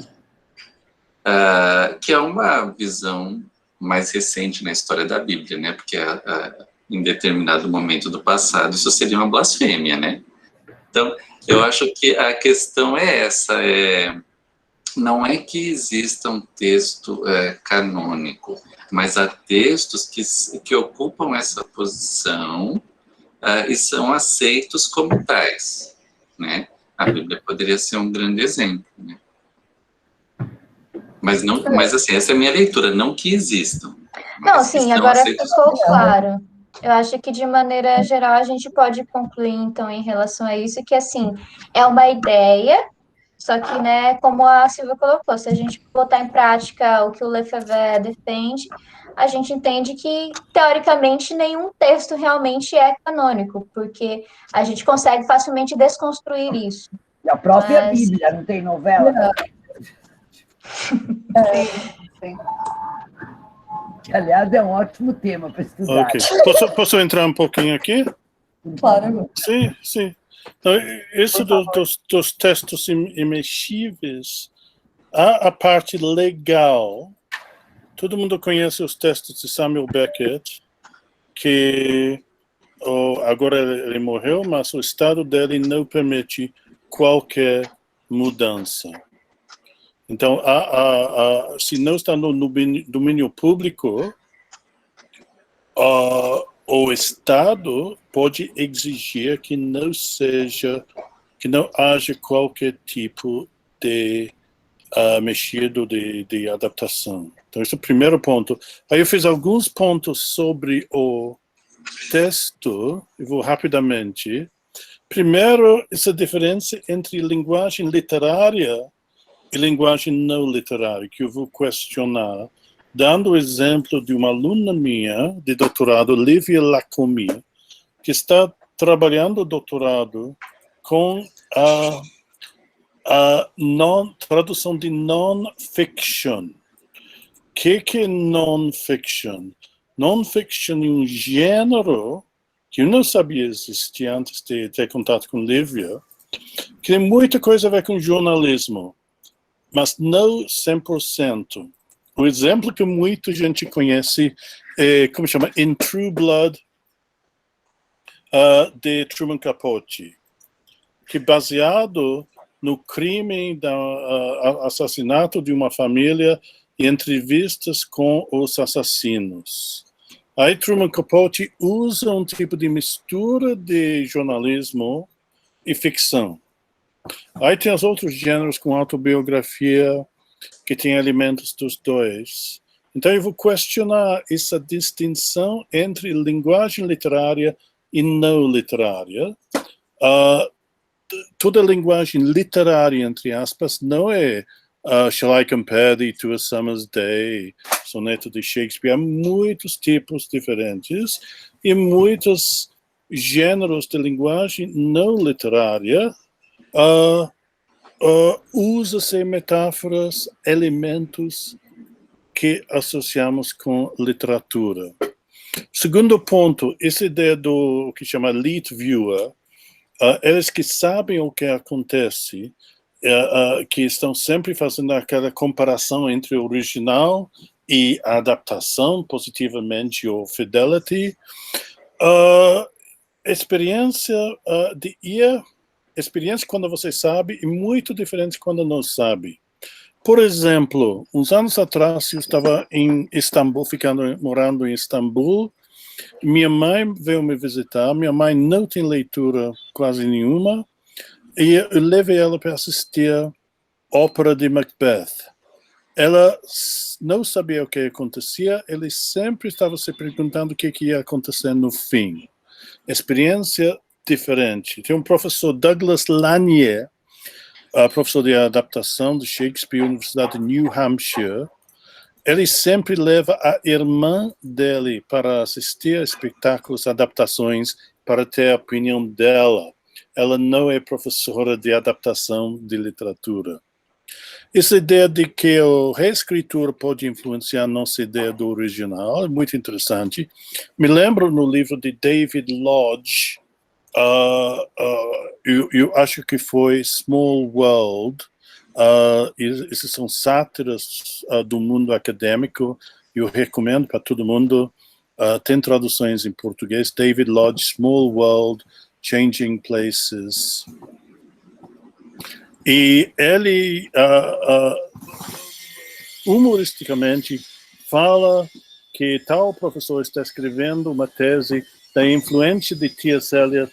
Que é uma visão mais recente na história da Bíblia, né? Porque em determinado momento do passado isso seria uma blasfêmia, né? Então, eu acho que a questão é essa, não é que exista um texto canônico, mas há textos que ocupam essa posição e são aceitos como tais, né? A Bíblia poderia ser um grande exemplo, né? Mas assim, essa é a minha leitura, não que existam. Não, sim, agora ficou claro. Eu acho que, de maneira geral, a gente pode concluir, então, em relação a isso, que, assim, é uma ideia, só que, né, como a Silvia colocou, se a gente botar em prática o que o Lefebvre defende, a gente entende que, teoricamente, nenhum texto realmente é canônico, porque a gente consegue facilmente desconstruir isso. E a própria Bíblia, não tem novela? Sim. Aliás, é um ótimo tema para estudar. Ok. Posso entrar um pouquinho aqui? Claro. Sim. Então, isso dos textos imexíveis, há a parte legal. Todo mundo conhece os textos de Samuel Beckett, que agora ele morreu, mas o estado dele não permite qualquer mudança. Então, se não está no domínio público, o Estado pode exigir que não haja qualquer tipo de mexido de adaptação. Então, esse é o primeiro ponto. Aí eu fiz alguns pontos sobre o texto, eu vou rapidamente. Primeiro, essa diferença entre linguagem literária e linguagem não literária, que eu vou questionar, dando o exemplo de uma aluna minha de doutorado, Livia Lacombe, que está trabalhando o doutorado com a tradução de non-fiction. O que é non-fiction? Non-fiction é um gênero que eu não sabia existir antes de ter contato com Lívia, que tem muita coisa a ver com jornalismo, mas não 100%. o exemplo que muita gente conhece é, como chama, In True Blood, de Truman Capote, que baseado no crime do assassinato de uma família e entrevistas com os assassinos. Aí Truman Capote usa um tipo de mistura de jornalismo e ficção. Aí tem os outros gêneros com autobiografia, que tem elementos dos dois. Então eu vou questionar essa distinção entre linguagem literária e não literária. Toda linguagem literária, entre aspas, não é Shall I Compare Thee to a Summer's Day, soneto de Shakespeare. Há muitos tipos diferentes e muitos gêneros de linguagem não literária usa-se metáforas, elementos que associamos com literatura. Segundo ponto, essa ideia do que chama lead viewer, eles que sabem o que acontece, que estão sempre fazendo aquela comparação entre o original e a adaptação, positivamente, ou fidelity. Experiência experiência quando você sabe e muito diferente quando não sabe. Por exemplo, uns anos atrás eu estava em Istambul, morando em Istambul. Minha mãe veio me visitar. Minha mãe não tem leitura quase nenhuma e eu levei ela para assistir a ópera de Macbeth. Ela não sabia o que acontecia. Ele sempre estava se perguntando o que ia acontecer no fim. Experiência diferente. Tem um professor, Douglas Lanier, professor de adaptação de Shakespeare, Universidade de New Hampshire. Ele sempre leva a irmã dele para assistir a espetáculos, adaptações, para ter a opinião dela. Ela não é professora de adaptação de literatura. Essa ideia de que a reescritura pode influenciar a nossa ideia do original é muito interessante. Me lembro no livro de David Lodge, eu acho que foi Small World. Essas são sátiras do mundo acadêmico. Eu recomendo para todo mundo. Tem traduções em português. David Lodge, Small World, Changing Places. E ele, humoristicamente, fala que tal professor está escrevendo uma tese da influência de T.S. Eliot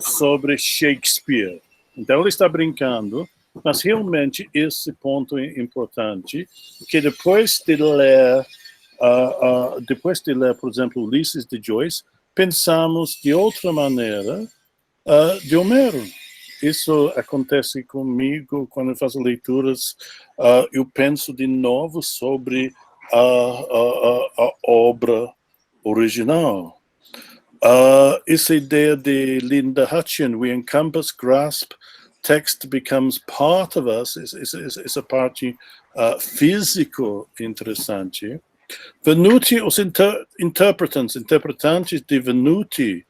sobre Shakespeare. Então ele está brincando, mas realmente esse ponto é importante, que depois de ler, por exemplo, Ulisses de Joyce, pensamos de outra maneira de Homero. Isso acontece comigo quando eu faço leituras, eu penso de novo sobre a obra original. Essa ideia de Linda Hutcheon, we encompass, grasp, text becomes part of us, essa parte físico interessante. Venuti, os interpretantes de Venuti,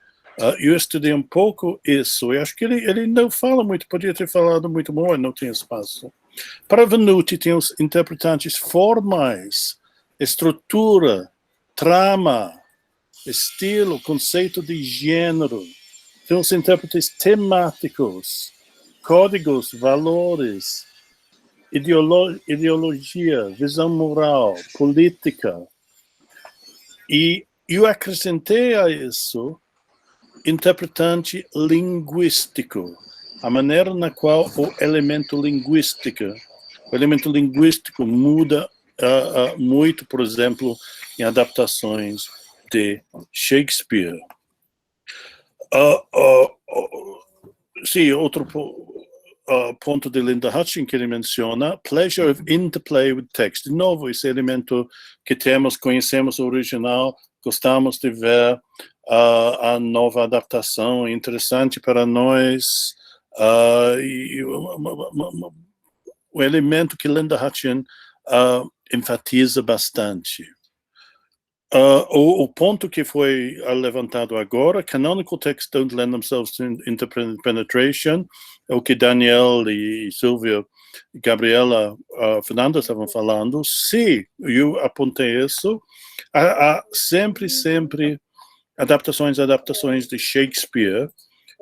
eu estudei um pouco isso, eu acho que ele não fala muito, podia ter falado muito bom, não tem espaço. Para Venuti, tem os interpretantes formais, estrutura, trama, estilo, conceito de gênero. Tem os intérpretes temáticos, códigos, valores, ideologia, visão moral, política. E eu acrescentei a isso interpretante linguístico, a maneira na qual o elemento linguístico muda muito, por exemplo, em adaptações de Shakespeare. Sim, outro ponto de Linda Hutcheon que ele menciona, pleasure of interplay with text. De novo, esse elemento que temos, conhecemos o original, gostamos de ver a nova adaptação, interessante para nós. O elemento que Linda Hutcheon enfatiza bastante. O ponto que foi levantado agora, canonical texts don't lend themselves to interpenetration, é o que Daniel e Silvia Gabriela, Fernanda estavam falando, sim, eu apontei isso, há sempre adaptações de Shakespeare.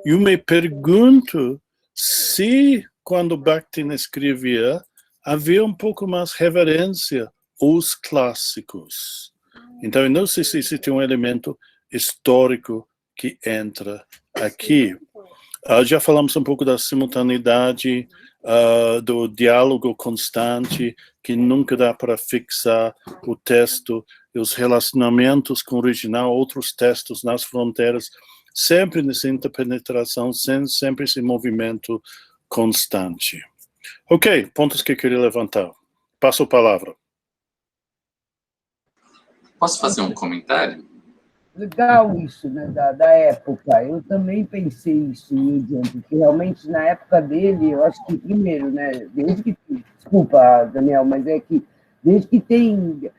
Eu me pergunto se, quando Bakhtin escrevia, havia um pouco mais reverência aos clássicos. Então, eu não sei se tem um elemento histórico que entra aqui. Já falamos um pouco da simultaneidade, do diálogo constante, que nunca dá para fixar o texto e os relacionamentos com o original, outros textos nas fronteiras, sempre nessa interpenetração, sempre esse movimento constante. Ok, pontos que eu queria levantar. Passo a palavra. Posso fazer um comentário? Legal isso, né, da época. Eu também pensei isso, Nidian, porque realmente na época dele, eu acho que primeiro, né, desculpa, Daniel, mas é que desde que tem,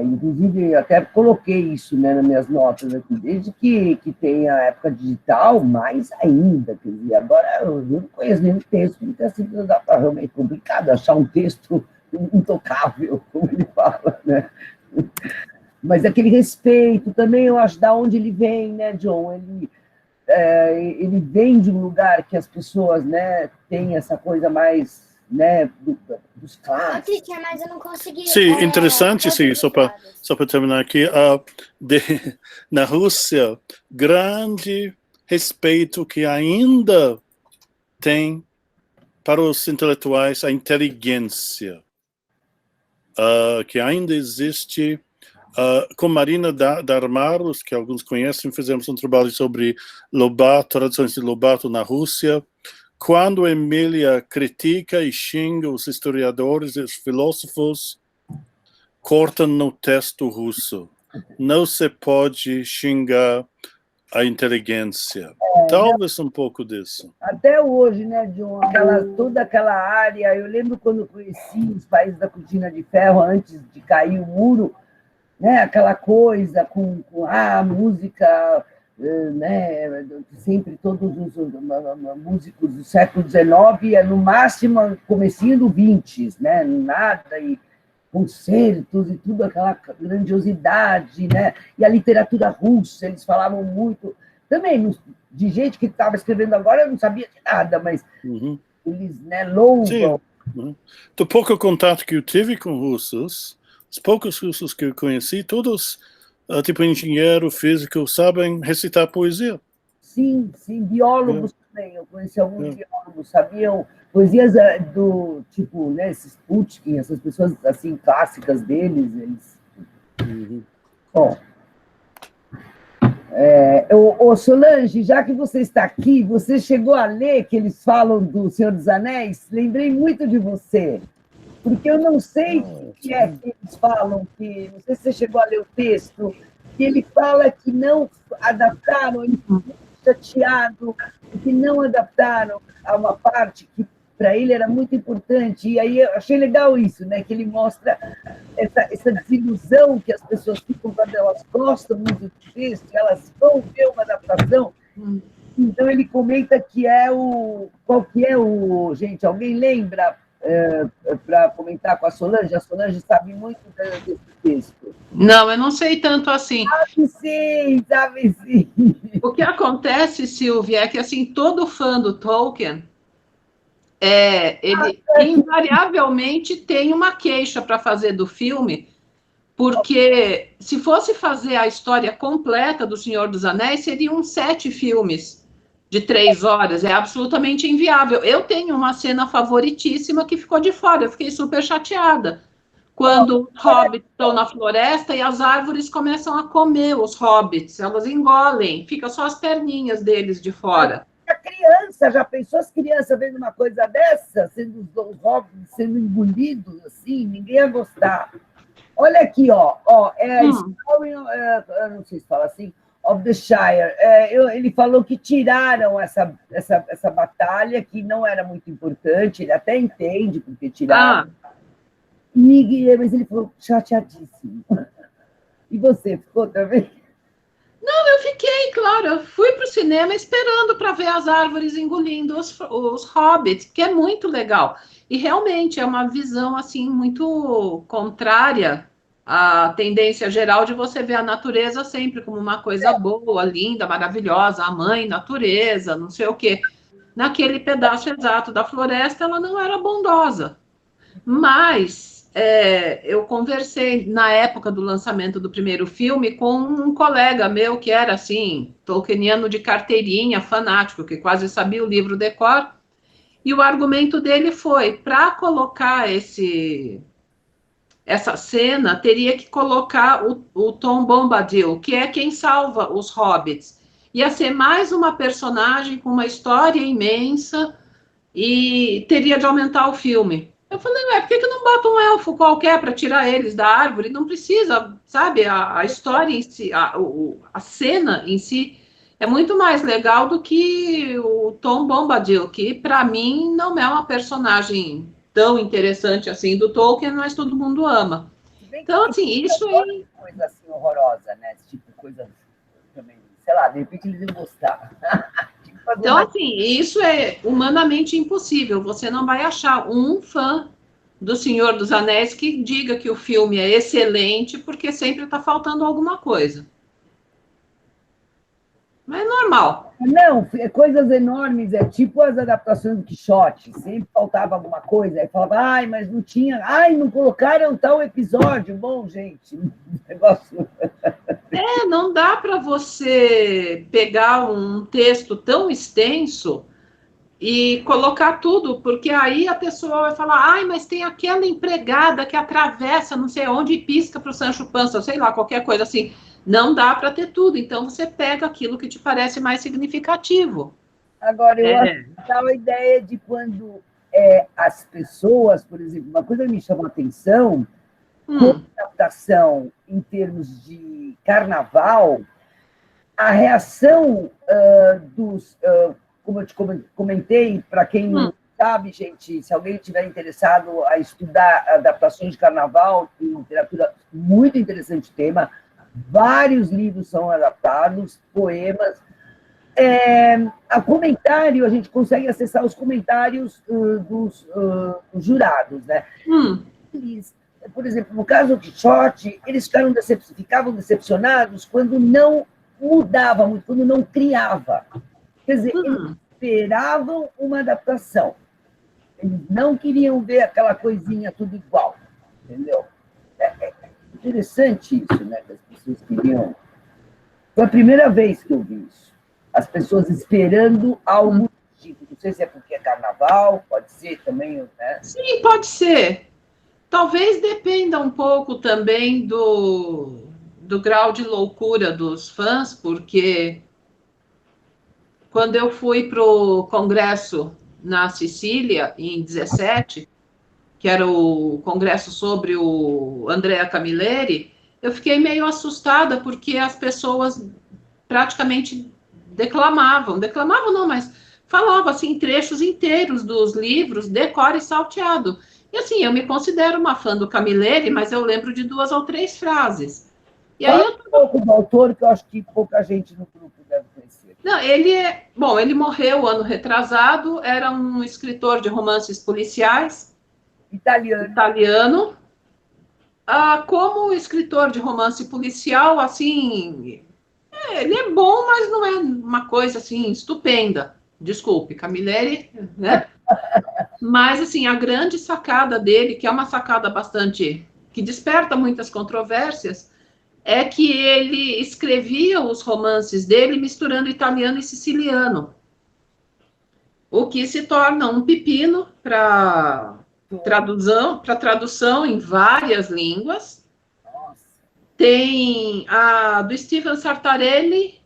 inclusive até coloquei isso, né, nas minhas notas aqui, desde que tem a época digital, mais ainda, quer dizer, agora eu não conheço nenhum texto que tenha sido adaptado, é complicado achar um texto intocável, como ele fala, né? Mas aquele respeito também, eu acho, da onde ele vem, né, John? Ele vem de um lugar que as pessoas, né, têm essa coisa mais, né, dos clássicos. Mas eu não consegui. Sim, interessante, sim, só para terminar aqui. Na Rússia, grande respeito que ainda tem para os intelectuais a inteligência, que ainda existe. Com Marina Darmaros, que alguns conhecem, fizemos um trabalho sobre Lobato, traduções de Lobato na Rússia. Quando Emília critica e xinga os historiadores e os filósofos, cortam no texto russo. Não se pode xingar a inteligência. Talvez um pouco disso. Até hoje, né, John? Toda aquela área. Eu lembro quando eu conheci os países da Cortina de Ferro, antes de cair o muro, né, aquela coisa com a música, né, sempre todos os músicos do século XIX, no máximo comecinho do 20, né, nada, e concertos e tudo, aquela grandiosidade, né, e a literatura russa, eles falavam muito, também de gente que estava escrevendo agora, eu não sabia de nada, mas eles, né, louvam. Do pouco contato que eu tive com russos, os poucos russos que eu conheci, todos, tipo engenheiro, físico, sabem recitar poesia. Sim, biólogos também. Eu conheci alguns biólogos, sabiam poesias do tipo, né, esses Pushkin, essas pessoas assim clássicas deles. Bom, Solange, já que você está aqui, você chegou a ler que eles falam do Senhor dos Anéis? Lembrei muito de você. Porque eu não sei o que é que eles falam, que não sei se você chegou a ler o texto, que ele fala que não adaptaram, ele ficou chateado, que não adaptaram a uma parte que para ele era muito importante. E aí eu achei legal isso, né? Que ele mostra essa desilusão que as pessoas ficam quando elas gostam muito do texto, elas vão ver uma adaptação. Então ele comenta que qual que é o... Gente, alguém lembra? Para comentar com a Solange sabe muito desse texto. Não, eu não sei tanto assim. Sabe sim. O que acontece, Silvia, é que assim, todo fã do Tolkien, ele invariavelmente tem uma queixa para fazer do filme, porque se fosse fazer a história completa do Senhor dos Anéis, seriam 7 filmes de 3 horas, é absolutamente inviável. Eu tenho uma cena favoritíssima que ficou de fora, eu fiquei super chateada. Quando os hobbits estão na floresta e as árvores começam a comer os hobbits, elas engolem, fica só as perninhas deles de fora. A criança, já pensou as crianças vendo uma coisa dessa, sendo os hobbits sendo engolidos, assim, ninguém ia gostar. Olha aqui, é a Story, eu não sei se fala assim, of the Shire. Ele falou que tiraram essa batalha, que não era muito importante, ele até entende porque tiraram. Mas ele ficou chateadíssimo. E você, ficou também? Não, eu Fiquei, claro, eu fui para o cinema esperando para ver as árvores engolindo os hobbits, que é muito legal. E realmente é uma visão assim muito contrária à tendência geral de você ver a natureza sempre como uma coisa boa, linda, maravilhosa, a mãe natureza, não sei o quê. Naquele pedaço exato da floresta, ela não era bondosa. Mas eu conversei na época do lançamento do primeiro filme com um colega meu que era assim, tolkieniano de carteirinha, fanático, que quase sabia o livro de cor, e o argumento dele foi, para colocar essa cena, teria que colocar o Tom Bombadil, que é quem salva os hobbits. Ia ser mais uma personagem com uma história imensa e teria de aumentar o filme. Eu falei, por que não bota um elfo qualquer para tirar eles da árvore? Não precisa, sabe? A história em si, a cena em si é muito mais legal do que o Tom Bombadil, que para mim não é uma personagem tão interessante assim do Tolkien, mas todo mundo ama. Então, assim, isso é coisa assim horrorosa, né? Esse tipo de coisa também, sei lá, de repente eles iam gostar. Então, assim, isso é humanamente impossível. Você não vai achar um fã do Senhor dos Anéis que diga que o filme é excelente, porque sempre está faltando alguma coisa. Mas é normal. Não, coisas enormes, tipo as adaptações do Quixote, sempre faltava alguma coisa, aí falava, mas não tinha, não colocaram tal episódio. Bom, gente, negócio... Não dá para você pegar um texto tão extenso e colocar tudo, porque aí a pessoa vai falar, mas tem aquela empregada que atravessa não sei onde e pisca para o Sancho Panza, sei lá, qualquer coisa assim. Não dá para ter tudo, então você pega aquilo que te parece mais significativo. Agora, eu acho a ideia de quando as pessoas, por exemplo, uma coisa que me chamou a atenção, com adaptação em termos de carnaval, a reação dos... como eu te comentei, para quem não sabe, gente, se alguém estiver interessado a estudar adaptações de carnaval, tem literatura muito interessante tema, vários livros são adaptados, poemas. A comentário, a gente consegue acessar os comentários dos jurados, né? Eles, por exemplo, no caso do Quixote, eles ficavam decepcionados quando não mudava muito, quando não criava. Quer dizer, eles esperavam uma adaptação. Eles não queriam ver aquela coisinha tudo igual, entendeu? É interessante isso, né? Que as pessoas queriam... Foi a primeira vez que eu vi isso. As pessoas esperando algo tipo. Não sei se é porque é carnaval, pode ser também, né? Sim, pode ser. Talvez dependa um pouco também do grau de loucura dos fãs, porque quando eu fui para o congresso na Sicília, em 17, que era o congresso sobre o Andrea Camilleri, eu fiquei meio assustada, porque as pessoas praticamente declamavam não, mas falavam assim, trechos inteiros dos livros, de cor e salteado. E assim, eu me considero uma fã do Camilleri, mas eu lembro de 2 ou 3 frases. E aí um pouco do autor, que eu acho que pouca gente no grupo deve conhecer. Não, ele morreu ano retrasado, era um escritor de romances policiais. Italiano. Como escritor de romance policial, assim, ele é bom, mas não é uma coisa assim estupenda. Desculpe, Camilleri, né? Mas assim, a grande sacada dele, que é uma sacada bastante que desperta muitas controvérsias, é que ele escrevia os romances dele misturando italiano e siciliano, o que se torna um pepino para tradução em várias línguas. Tem a do Steven Sartarelli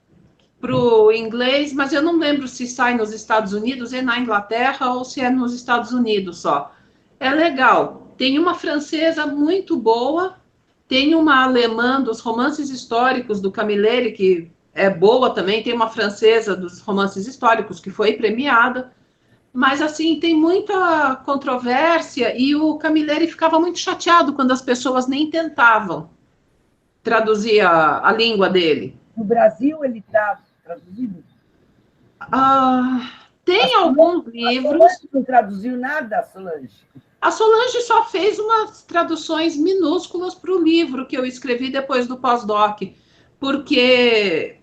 para o inglês, mas eu não lembro se sai nos Estados Unidos, é na Inglaterra ou se é nos Estados Unidos só. É legal. Tem uma francesa muito boa, tem uma alemã dos romances históricos do Camilleri, que é boa também, tem uma francesa dos romances históricos que foi premiada, mas assim, tem muita controvérsia e o Camilleri ficava muito chateado quando as pessoas nem tentavam traduzir a língua dele. No Brasil, ele está traduzido? Tem alguns livros. A Solange não traduziu nada, Solange? A Solange só fez umas traduções minúsculas para o livro que eu escrevi depois do pós-doc, porque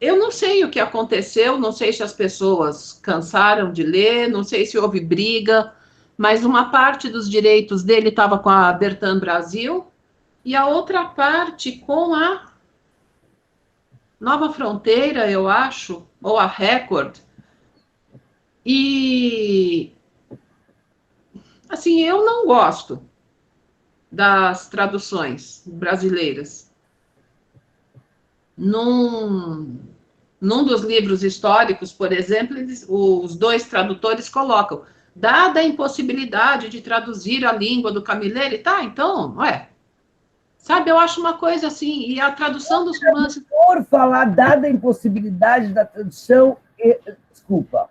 eu não sei o que aconteceu, não sei se as pessoas cansaram de ler, não sei se houve briga, mas uma parte dos direitos dele estava com a Bertrand Brasil e a outra parte com a Nova Fronteira, eu acho, ou a Record. E, assim, eu não gosto das traduções brasileiras. Num dos livros históricos, por exemplo, os dois tradutores colocam, dada a impossibilidade de traduzir a língua do Camilleri, tá, então, sabe, eu acho uma coisa assim, e a tradução dos romances... Por falar, dada a impossibilidade da tradução, desculpa,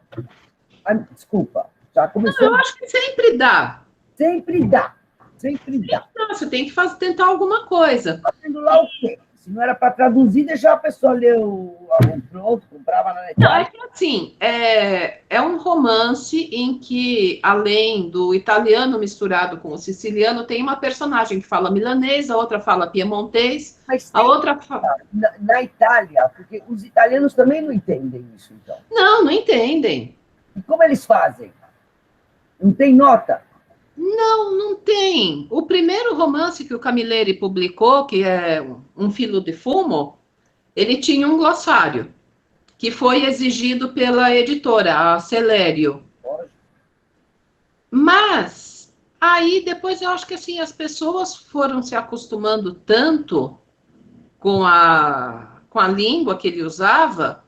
já começou... Não, eu acho que sempre dá. Sempre dá. Não, você tem que tentar alguma coisa. Fazendo lá o quê? Se não era para traduzir, deixava a pessoa ler o pronto, comprava na net. Não, é que assim, é um romance em que, além do italiano misturado com o siciliano, tem uma personagem que fala milanês, a outra fala piemontês, a outra fala... Na Itália, porque os italianos também não entendem isso, então. Não entendem. E como eles fazem? Não tem nota? Não tem. O primeiro romance que o Camilleri publicou, que é Um Filo de Fumo, ele tinha um glossário, que foi exigido pela editora, a Celério. Mas, aí, depois eu acho que assim, as pessoas foram se acostumando tanto com a língua que ele usava,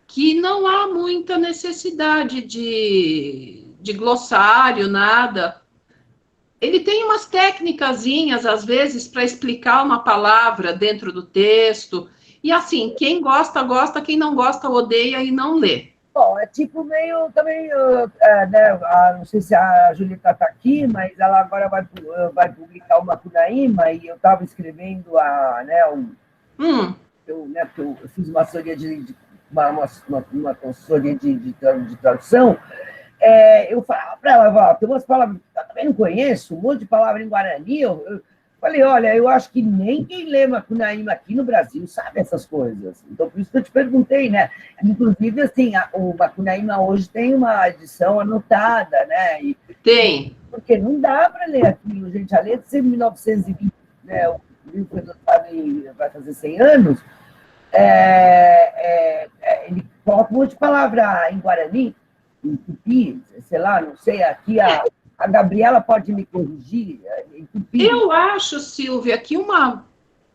que não há muita necessidade de glossário, nada. Ele tem umas técnicazinhas, às vezes, para explicar uma palavra dentro do texto. E, assim, quem gosta, gosta. Quem não gosta, odeia e não lê. Bom, é tipo meio também... né, não sei se a Julieta está aqui, mas ela agora vai publicar uma Macunaíma e eu estava escrevendo porque eu fiz uma assessoria uma consultoria de tradução. Eu falava para ela, tem umas palavras que eu também não conheço, um monte de palavras em Guarani. Eu falei, olha, eu acho que nem quem lê Macunaíma aqui no Brasil sabe essas coisas. Então, por isso que eu te perguntei, né? Inclusive, assim, o Macunaíma hoje tem uma edição anotada, né? Tem. Porque não dá para ler aquilo, gente. A letra de 1920, né? O livro foi lançado vai fazer 100 anos. Ele coloca um monte de palavra em Guarani, em Tupi, sei lá, não sei, aqui a Gabriela pode me corrigir, em Tupi. Eu acho, Silvia, que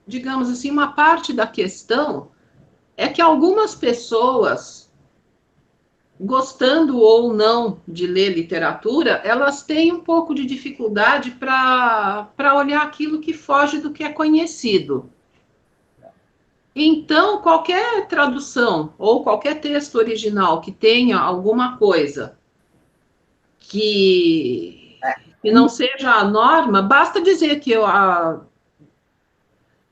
digamos assim, uma parte da questão é que algumas pessoas, gostando ou não de ler literatura, elas têm um pouco de dificuldade para olhar aquilo que foge do que é conhecido. Então, qualquer tradução ou qualquer texto original que tenha alguma coisa que não seja a norma, basta dizer que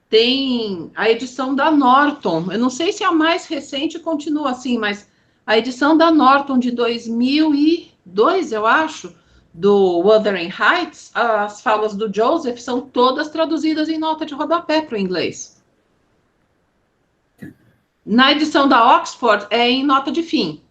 tem a edição da Norton. Eu não sei se a mais recente continua assim, mas a edição da Norton de 2002, eu acho, do Wuthering Heights, as falas do Joseph são todas traduzidas em nota de rodapé para o inglês. Na edição da Oxford, é em nota de fim.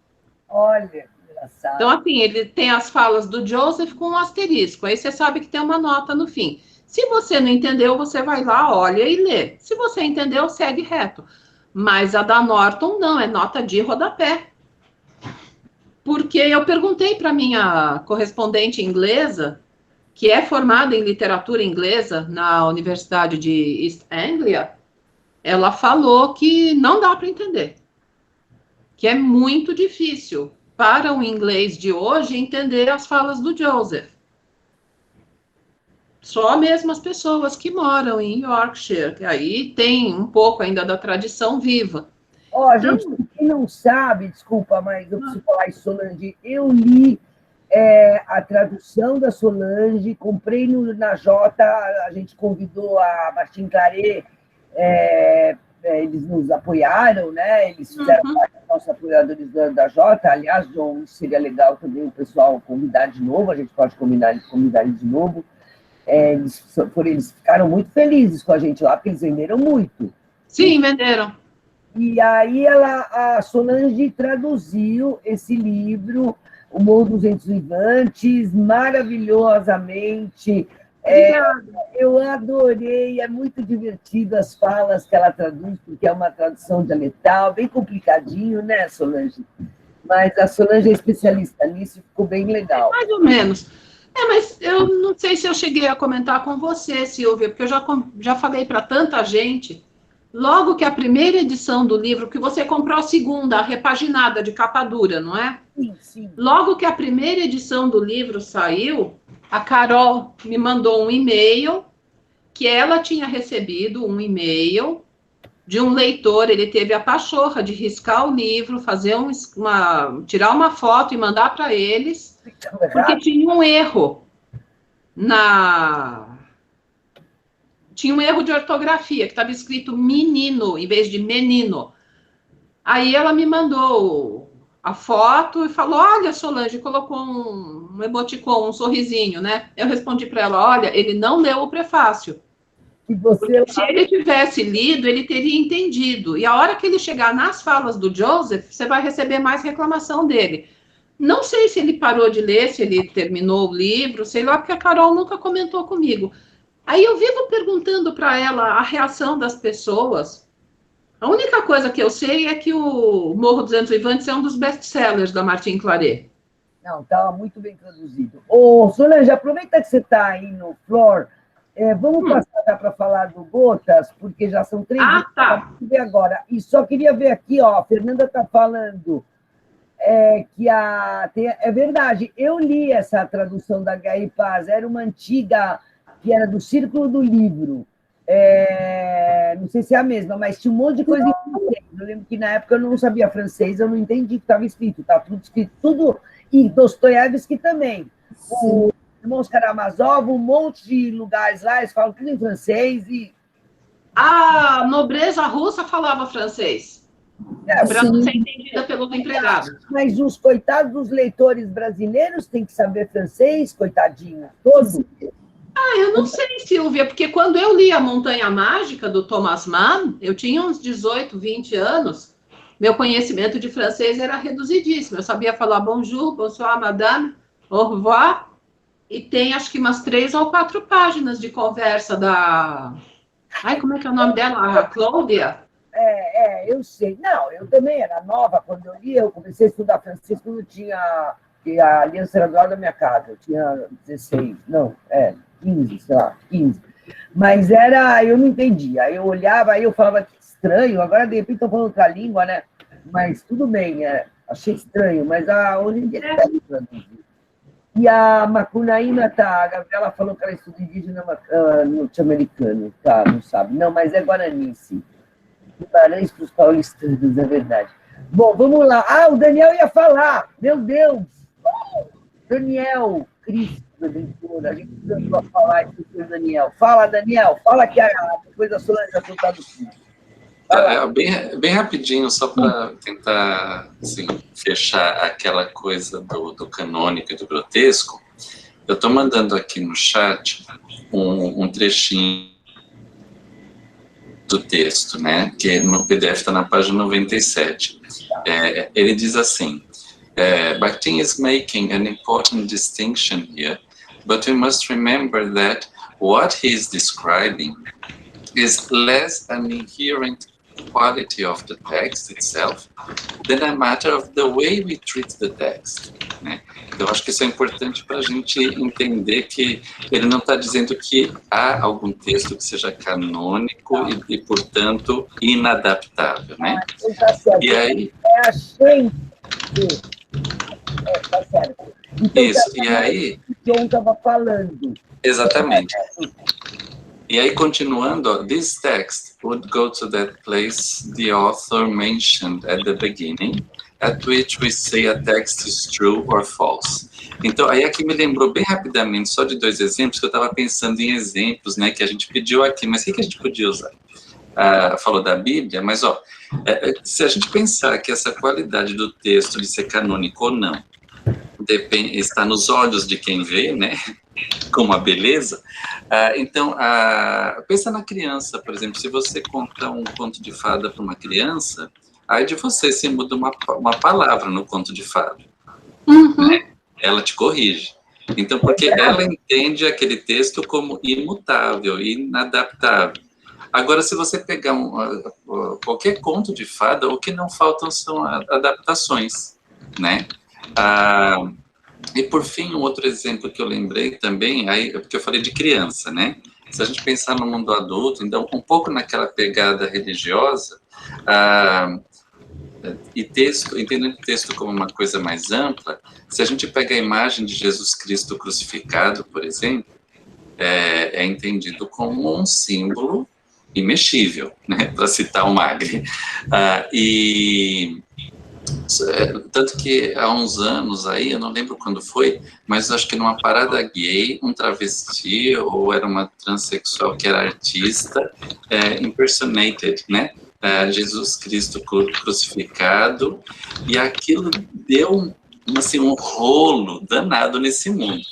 Olha, engraçado. Então, assim, ele tem as falas do Joseph com um asterisco. Aí você sabe que tem uma nota no fim. Se você não entendeu, você vai lá, olha e lê. Se você entendeu, segue reto. Mas a da Norton, não, é nota de rodapé. Porque eu perguntei para minha correspondente inglesa, que é formada em literatura inglesa na Universidade de East Anglia, ela falou que não dá para entender, que é muito difícil para o inglês de hoje entender as falas do Joseph. Só mesmo as pessoas que moram em Yorkshire, que aí tem um pouco ainda da tradição viva. Gente, quem não sabe, desculpa, mas eu preciso falar isso, Solange, eu li a tradução da Solange, comprei na Jota, a gente convidou a Martin Claret eles nos apoiaram, né? Eles fizeram parte dos nossos apoiadores da Jota. Aliás, John, seria legal também o pessoal convidar de novo, a gente pode convidar eles de novo. Eles ficaram muito felizes com a gente lá, porque eles venderam muito. Sim, venderam. E aí a Solange traduziu esse livro, O Morro dos Ventos Vivantes, maravilhosamente. Eu adorei, é muito divertido as falas que ela traduz, porque é uma tradução dialetal, bem complicadinho, né, Solange? Mas a Solange é especialista nisso, ficou bem legal. Mais ou menos. Mas eu não sei se eu cheguei a comentar com você, Silvia, porque eu já falei para tanta gente. Logo que a primeira edição do livro, que você comprou a segunda, a repaginada de capa dura, não é? Sim, sim. Logo que a primeira edição do livro saiu, a Carol me mandou um e-mail que ela tinha recebido um e-mail de um leitor. Ele teve a pachorra de riscar o livro, tirar uma foto e mandar para eles, porque tinha um erro tinha um erro de ortografia, que estava escrito menino em vez de menino. Aí ela me mandou a foto e falou, olha, Solange, colocou um emoticon, um sorrisinho, né? Eu respondi para ela, olha, ele não leu o prefácio. Porque se ele tivesse lido, ele teria entendido. E a hora que ele chegar nas falas do Joseph, você vai receber mais reclamação dele. Não sei se ele parou de ler, se ele terminou o livro, sei lá, porque a Carol nunca comentou comigo. Aí eu vivo perguntando para ela a reação das pessoas. A única coisa que eu sei é que o Morro dos Ventos Vivantes é um dos best-sellers da Martine Claret. Não, estava muito bem traduzido. Ô, Solange, aproveita que você está aí no floor, vamos passar para falar do Gotas, porque já são 3 dias. Tá. Ver agora. E só queria ver aqui, ó, a Fernanda está falando que é verdade, eu li essa tradução da Guerra e Paz, era uma antiga, que era do Círculo do Livro. Não sei se é a mesma, mas tinha um monte de coisa em francês. Eu lembro que na época eu não sabia francês, eu não entendi o que estava escrito. Está tudo escrito, tudo. E Dostoiévski também. Os irmãos Karamazov, um monte de lugares lá, eles falam tudo em francês. A nobreza russa falava francês. Para não ser entendida pelos empregados. Mas os coitados dos leitores brasileiros têm que saber francês, coitadinho, todos. Eu não sei, Silvia, porque quando eu li A Montanha Mágica, do Thomas Mann, eu tinha uns 18, 20 anos, meu conhecimento de francês era reduzidíssimo. Eu sabia falar bonjour, bonsoir, madame, au revoir, e tem acho que umas 3 ou 4 páginas de conversa da... como é que é o nome dela? A Cláudia? Eu sei. Não, eu também era nova quando eu li, eu comecei a estudar francês quando eu tinha... a Aliança era do lado da minha casa, eu tinha 16, 15, sei lá, 15. Mas eu não entendia. Aí eu olhava, aí eu falava que estranho, agora de repente estou falando outra língua, né? Mas tudo bem, achei estranho, mas hoje em dia é traduzir. E a Macunaíma, a Gabriela falou que ela estuda indígena norte-americano, tá, não sabe. Não, mas é guaranice. Guimarães para os paulistanos, é verdade. Bom, vamos lá. O Daniel ia falar, meu Deus! Daniel, Cristo. A gente tentou falar isso com o Daniel. Fala, Daniel, fala que depois a Solange já está do filme. Bem rapidinho, só para tentar assim, fechar aquela coisa do canônico e do grotesco. Eu estou mandando aqui no chat um trechinho do texto, né? Que no PDF está na página 97. Ele diz assim: Bakhtin is making an important distinction here. But we must remember that what he is describing is less an inherent quality of the text itself than a matter of the way we treat the text. Né? Então, acho que isso é importante para a gente entender que ele não está dizendo que há algum texto que seja canônico e portanto, inadaptável. Né? E aí... Tá certo. Então, isso, e aí... O John estava falando. Exatamente. E aí, continuando, this text would go to that place the author mentioned at the beginning, at which we say a text is true or false. Então, aí aqui me lembrou bem rapidamente, só de 2 exemplos, que eu estava pensando em exemplos, né, que a gente pediu aqui, mas o que a gente podia usar? falou da Bíblia, mas, se a gente pensar que essa qualidade do texto de ser canônico ou não, está nos olhos de quem vê, né, como a beleza, então, pensa na criança, por exemplo, se você conta um conto de fada para uma criança, aí de você se muda uma palavra no conto de fada, né? Ela te corrige. Então, porque ela entende aquele texto como imutável, inadaptável. Agora, se você pegar qualquer conto de fada, o que não faltam são adaptações, né? E, por fim, um outro exemplo que eu lembrei também, porque eu falei de criança, né? Se a gente pensar no mundo adulto, então, um pouco naquela pegada religiosa, entendendo o texto como uma coisa mais ampla, se a gente pega a imagem de Jesus Cristo crucificado, por exemplo, é entendido como um símbolo imexível, né, para citar o Magri. Tanto que há uns anos aí, eu não lembro quando foi, mas acho que numa parada gay, um travesti, ou era uma transexual que era artista, impersonated, né, Jesus Cristo crucificado, e aquilo deu um rolo danado nesse mundo.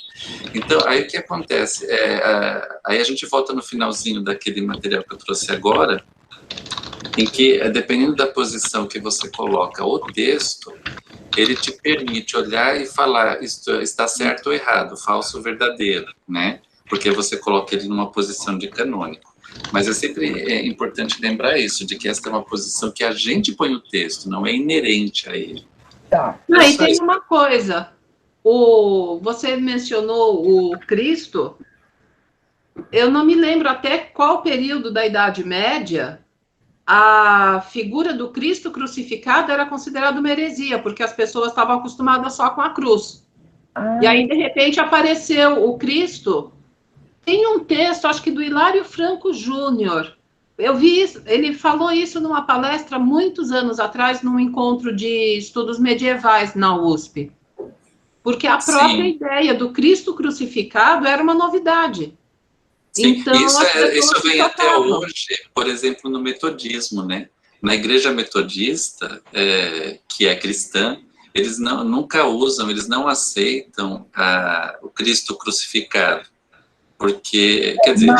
Então, aí o que acontece? Aí a gente volta no finalzinho daquele material que eu trouxe agora, em que, dependendo da posição que você coloca o texto, ele te permite olhar e falar, isto está certo ou errado, falso ou verdadeiro, né? Porque você coloca ele numa posição de canônico. Mas é sempre importante lembrar isso, de que esta é uma posição que a gente põe o texto, não é inerente a ele. Tá. E tem uma coisa, você mencionou o Cristo, eu não me lembro até qual período da Idade Média a figura do Cristo crucificado era considerada uma heresia, porque as pessoas estavam acostumadas só com a cruz. E aí, de repente, apareceu o Cristo. Tem um texto, acho que do Hilário Franco Júnior. Eu vi isso, ele falou isso numa palestra muitos anos atrás, num encontro de estudos medievais na USP. Porque a própria ideia do Cristo crucificado era uma novidade. Sim, então, isso vem até hoje, por exemplo, no metodismo, né? Na igreja metodista, que é cristã, eles nunca usam, eles não aceitam o Cristo crucificado. Porque, quer dizer,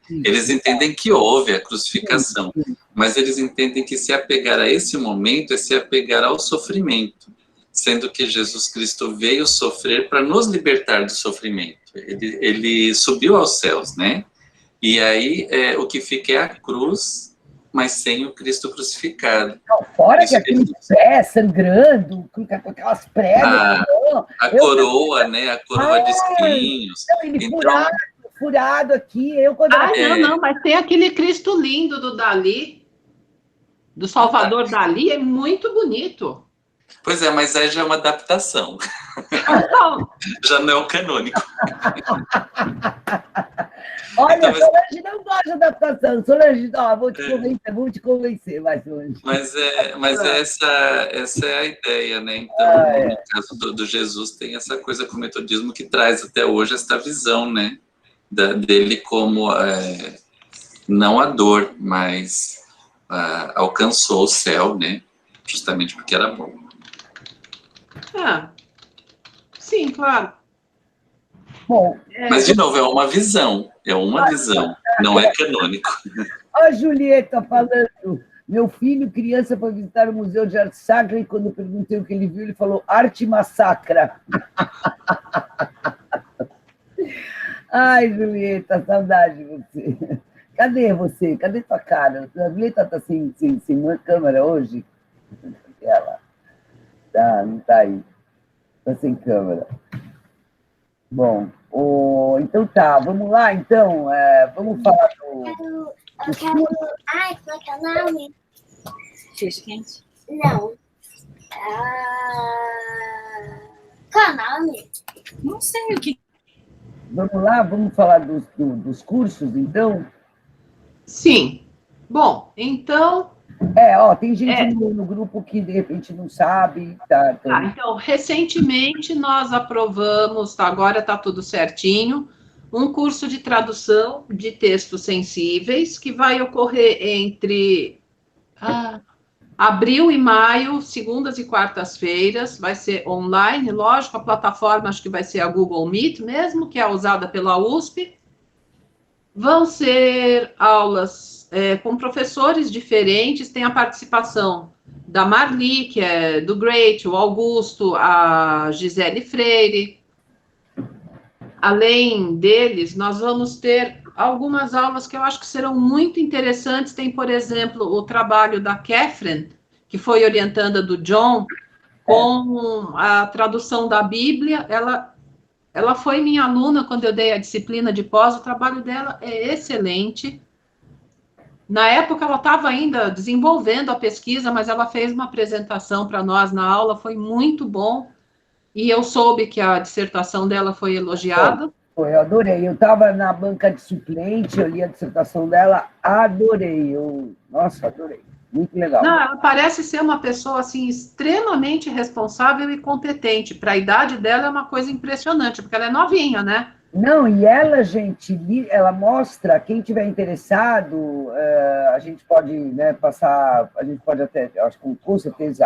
eles entendem que houve a crucificação, mas eles entendem que se apegar a esse momento é se apegar ao sofrimento, sendo que Jesus Cristo veio sofrer para nos libertar do sofrimento. Ele subiu aos céus, né? E aí o que fica é a cruz, mas sem o Cristo crucificado. Não, fora que aquele pé sangrando, com aquelas pregas. A coroa, né? A coroa de espinhos. Ele furado aqui. Não, mas tem aquele Cristo lindo do Dalí, do Salvador Dalí, é muito bonito. Pois é, mas aí já é uma adaptação. Já não é o canônico. Olha, então, Solange não gosta de adaptação. Solange, vou te convencer, vai, Solange. Mas essa é a ideia, né? Então, no caso do Jesus, tem essa coisa com o metodismo que traz até hoje esta visão, né? Dele como não a dor, mas alcançou o céu, né? Justamente porque era bom. Sim, claro. Bom, mas, de novo, é uma visão, não é canônico. A Julieta falando, meu filho, criança, foi visitar o Museu de Arte Sacra e quando eu perguntei o que ele viu, ele falou arte massacra. Ai, Julieta, saudade de você. Cadê você? Cadê tua cara? A Julieta está sem câmera hoje? Ela não está aí. Está sem câmera. Bom, então tá, vamos lá, então. Vamos falar do... Eu quero... Ai, como é que é o nome? Peixe quente? Não. Qual é o nome? Não sei o que... Vamos lá, vamos falar dos cursos, então? Sim. Bom, então... tem gente no grupo que, de repente, não sabe. Então, recentemente nós aprovamos, agora está tudo certinho, um curso de tradução de textos sensíveis, que vai ocorrer entre abril e maio, segundas e quartas-feiras, vai ser online, lógico, a plataforma acho que vai ser a Google Meet mesmo, que é usada pela USP. Vão ser aulas com professores diferentes, tem a participação da Marli, que é do Great, o Augusto, a Gisele Freire. Além deles, nós vamos ter algumas aulas que eu acho que serão muito interessantes. Tem, por exemplo, o trabalho da Catherine, que foi orientanda do John, com a tradução da Bíblia. Ela foi minha aluna quando eu dei a disciplina de pós, o trabalho dela é excelente. Na época, ela estava ainda desenvolvendo a pesquisa, mas ela fez uma apresentação para nós na aula, foi muito bom. E eu soube que a dissertação dela foi elogiada. Foi, eu adorei. Eu estava na banca de suplente, eu li a dissertação dela, adorei. Nossa, adorei. Muito legal. Não, ela parece ser uma pessoa assim, extremamente responsável e competente. Para a idade dela é uma coisa impressionante, porque ela é novinha, né? Não, e ela, gente, ela mostra, quem tiver interessado, a gente pode, né, passar, a gente pode até, eu acho que com certeza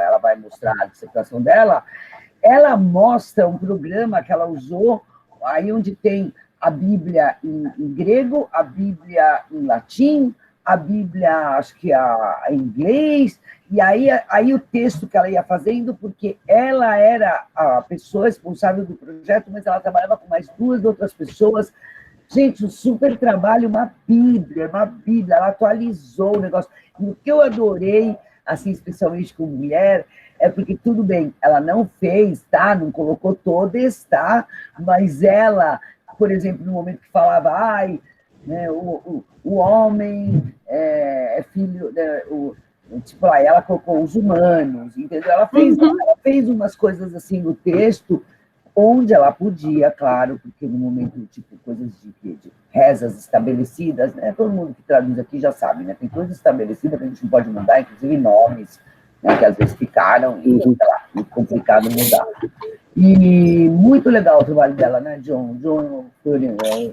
ela vai mostrar a dissertação dela. Ela mostra um programa que ela usou, aí onde tem a Bíblia em grego, a Bíblia em latim, a Bíblia, acho que em inglês, e aí o texto que ela ia fazendo, porque ela era a pessoa responsável do projeto, mas ela trabalhava com mais 2 outras pessoas. Gente, um super trabalho, uma Bíblia, ela atualizou o negócio. E o que eu adorei, assim, especialmente com mulher, é porque, tudo bem, ela não fez, tá? Não colocou todas, tá? Mas ela, por exemplo, no momento que falava, né, o homem é filho... Né, tipo, ela colocou os humanos, entendeu? Ela fez umas coisas assim no texto, onde ela podia, claro, porque no momento, tipo, coisas de rezas estabelecidas, né? Todo mundo que traduz aqui já sabe, né? Tem coisas estabelecidas que a gente não pode mudar, inclusive nomes, né, que às vezes ficaram e, sei lá, muito complicado mudar. E muito legal o trabalho dela, né, John?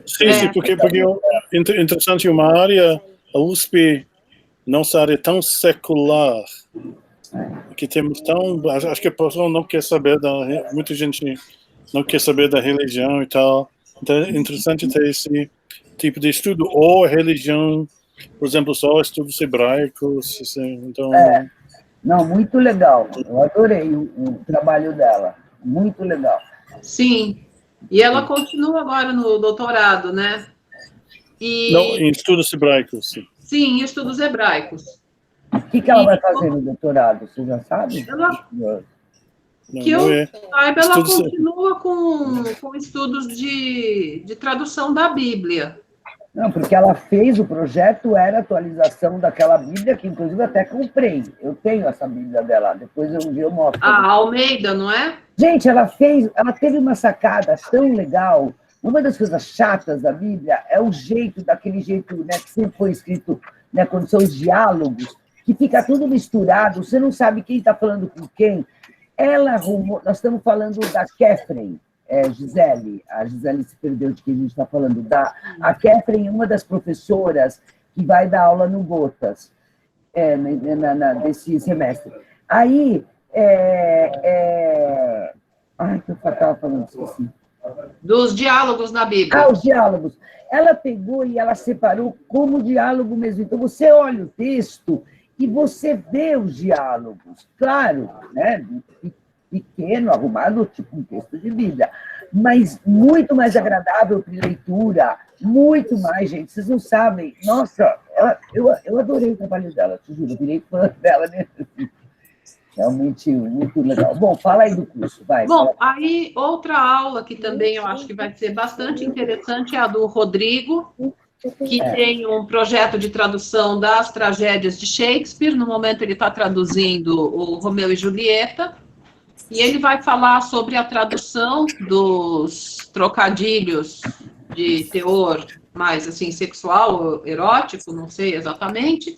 Sim, porque é interessante uma área, a USP, nossa área tão secular, que temos acho que a pessoa não quer saber muita gente não quer saber da religião e tal. Então é interessante ter esse tipo de estudo, ou religião, por exemplo, só estudos hebraicos, assim, então... Não, muito legal. Eu adorei o trabalho dela. Muito legal. Sim. E ela continua agora no doutorado, né? Não, em estudos hebraicos, sim. Sim, em estudos hebraicos. O que ela vai fazer no doutorado? Você já sabe? Que eu saiba, ela continua com estudos de tradução da Bíblia. Não, porque ela fez, o projeto era atualização daquela Bíblia, que inclusive até comprei. Eu tenho essa Bíblia dela, depois um dia eu mostro. A Almeida, não é? Gente, ela teve uma sacada tão legal. Uma das coisas chatas da Bíblia é o jeito, daquele jeito, né, que sempre foi escrito, né, quando são os diálogos, que fica tudo misturado, você não sabe quem está falando com quem. Ela arrumou, nós estamos falando da Catherine, Gisele, a Gisele se perdeu de quem a gente está falando, a Catherine, uma das professoras que vai dar aula no Gotas, desse semestre. Aí, ai, que eu estava falando, esqueci. Dos diálogos na Bíblia. Os diálogos. Ela pegou e ela separou como diálogo mesmo. Então, você olha o texto e você vê os diálogos. Claro, né? Pequeno, arrumado, tipo um texto de Bíblia. Mas muito mais agradável para leitura. Muito mais, gente. Vocês não sabem. Nossa, eu adorei o trabalho dela, te juro. Eu virei fã dela, né? Realmente muito legal. Bom, fala aí do curso, vai. Bom, aí outra aula que também eu acho que vai ser bastante interessante é a do Rodrigo, que tem um projeto de tradução das tragédias de Shakespeare. No momento ele está traduzindo o Romeu e Julieta, e ele vai falar sobre a tradução dos trocadilhos de teor mais assim sexual, erótico, não sei exatamente.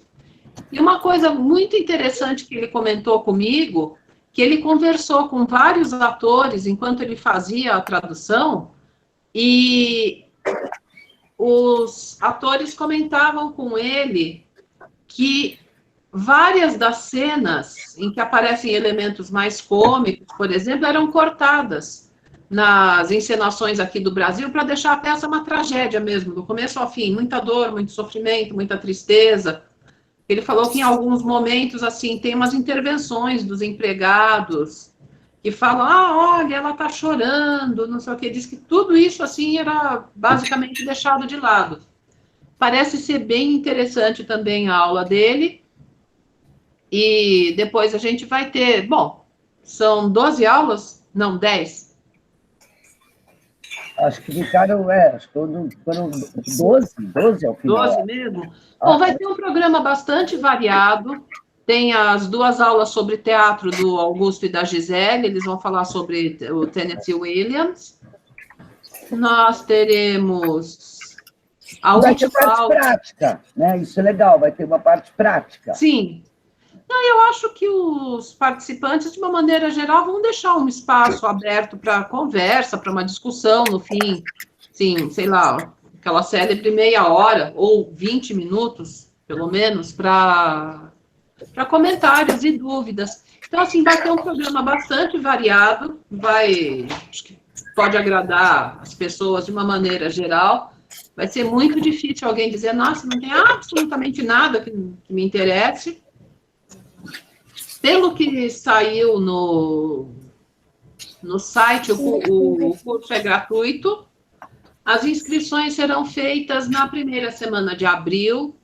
E uma coisa muito interessante que ele comentou comigo, que ele conversou com vários atores enquanto ele fazia a tradução, e os atores comentavam com ele que várias das cenas em que aparecem elementos mais cômicos, por exemplo, eram cortadas nas encenações aqui do Brasil para deixar a peça uma tragédia mesmo, do começo ao fim, muita dor, muito sofrimento, muita tristeza. Ele falou que em alguns momentos, assim, tem umas intervenções dos empregados que falam, olha, ela está chorando, não sei o que, diz que tudo isso, assim, era basicamente deixado de lado. Parece ser bem interessante também a aula dele, e depois a gente vai ter, bom, são 12 aulas? Não, 10. Acho que ficaram, acho que foram 12 ao final. 12 mesmo? Bom, vai ter um programa bastante variado. Tem as 2 aulas sobre teatro do Augusto e da Gisele, eles vão falar sobre o Tennessee Williams. Nós teremos a vai ter última parte aula. prática, né? Isso é legal, vai ter uma parte prática. Sim. Não, eu acho que os participantes, de uma maneira geral, vão deixar um espaço aberto para conversa, para uma discussão no fim. Sim, sei lá, aquela célebre meia hora ou 20 minutos, pelo menos, para comentários e dúvidas. Então, assim, vai ter um programa bastante variado, acho que pode agradar as pessoas de uma maneira geral. Vai ser muito difícil alguém dizer, nossa, não tem absolutamente nada que me interesse. Pelo que saiu no site, o curso é gratuito. As inscrições serão feitas na primeira semana de abril,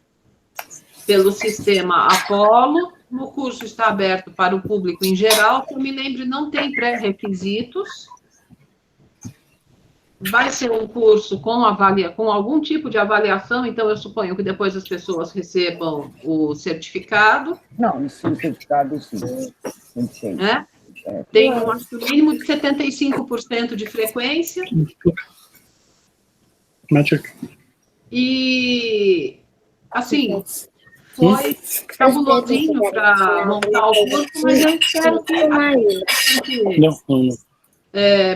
pelo sistema Apollo. O curso está aberto para o público em geral. Que eu me lembre, não tem pré-requisitos. Vai ser um curso com algum tipo de avaliação, então eu suponho que depois as pessoas recebam o certificado. Não, isso o certificado, sim. Né? Tem um mínimo de 75% de frequência. Magic. E, assim, foi cabulosinho para montar o curso, mas eu espero que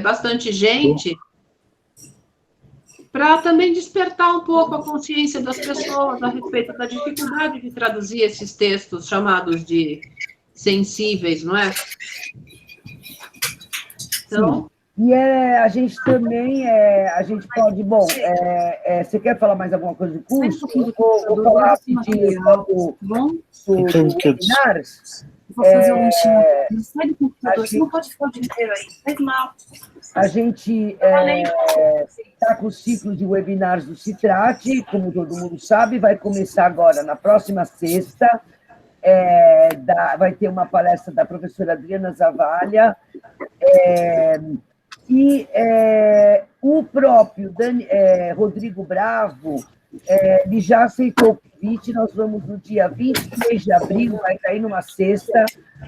bastante gente, para também despertar um pouco a consciência das pessoas a respeito da dificuldade de traduzir esses textos chamados de sensíveis, não é? Então... E a gente também, a gente pode, bom, você quer falar mais alguma coisa do curso? Eu vou falar rapidinho do webinars. Vou fazer um lanchinho. Não sai do computador, você não pode ficar o dia inteiro aí, faz mal. A gente está com o ciclo de webinars do Citrate, como todo mundo sabe, vai começar agora, na próxima sexta. Vai ter uma palestra da professora Adriana Zavalha, e o próprio Rodrigo Bravo, ele já aceitou o convite. Nós vamos no dia 23 de abril, vai cair numa sexta,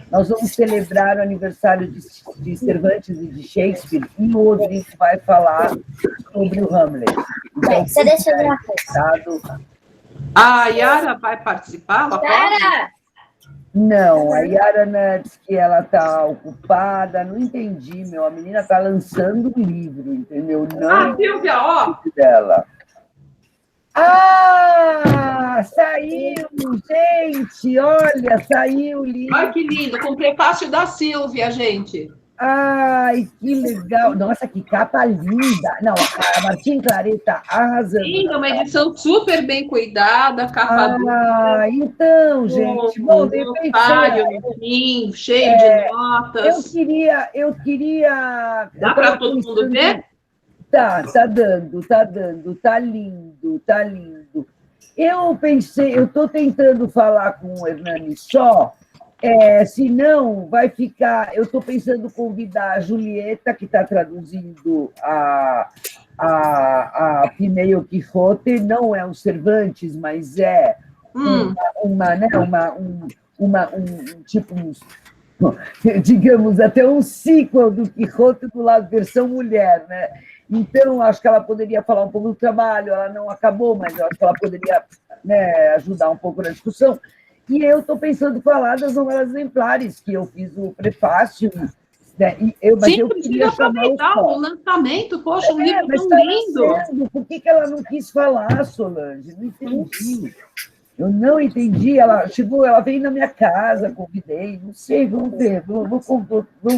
nós vamos celebrar o aniversário de Cervantes e de Shakespeare, e o Rodrigo vai falar sobre o Hamlet. Então, Você deixa eu ver. A Yara vai participar? Ela pode? Não, a Yara disse que ela está ocupada, não entendi, a menina está lançando um livro, entendeu? Não, Silvia, ó! Dela. Saiu, gente, olha, saiu o livro. Olha que lindo, com o prefácio da Silvia, gente. Ai, que legal. Nossa, que capa linda. Não, a Martim Claret está arrasando. Linda, uma edição super bem cuidada, capa dura. Então, gente, bom, de repente... no fim, cheio de notas. Eu queria... Dá para todo mundo ver? Tá dando, tá lindo. Eu estou tentando falar com o Hernani só, senão vai ficar... Eu estou pensando em convidar a Julieta, que está traduzindo a Pinheiro Quixote, não é um Cervantes, mas é digamos, até um sequel do Quixote do lado versão mulher, né? Então, acho que ela poderia falar um pouco do trabalho, ela não acabou, mas eu acho que ela poderia, né, ajudar um pouco na discussão. E eu estou pensando em falar das novelas exemplares, que eu fiz o prefácio, Mas Sim, eu precisa queria chamar aproveitar o o lançamento. Poxa, um livro mas tão tá lindo. nascendo. Por que ela não quis falar, Solange? Não entendi. Eu não entendi. Ela chegou, ela veio na minha casa, convidei, não sei, vamos ver, vamos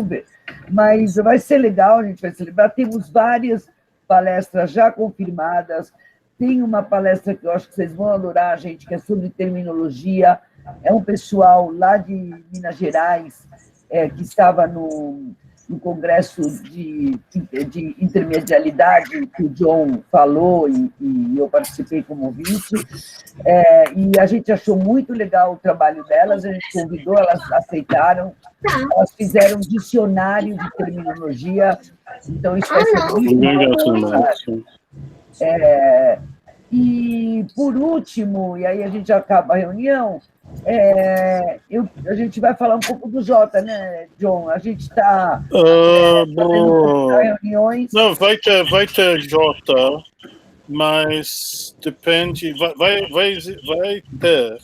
ver. Mas vai ser legal, a gente vai celebrar. Temos várias palestras já confirmadas. Tem uma palestra que eu acho que vocês vão adorar, gente, que é sobre terminologia. É um pessoal lá de Minas Gerais que estava no congresso de intermedialidade que o John falou e eu participei como ouvinte, e a gente achou muito legal o trabalho delas, a gente convidou, elas aceitaram, elas fizeram um dicionário de terminologia, então isso vai ser muito bom. E, por último, e aí a gente acaba a reunião, a gente vai falar um pouco do Jota, né, John? A gente está fazendo reuniões. Não, vai ter Jota, mas depende, vai ter.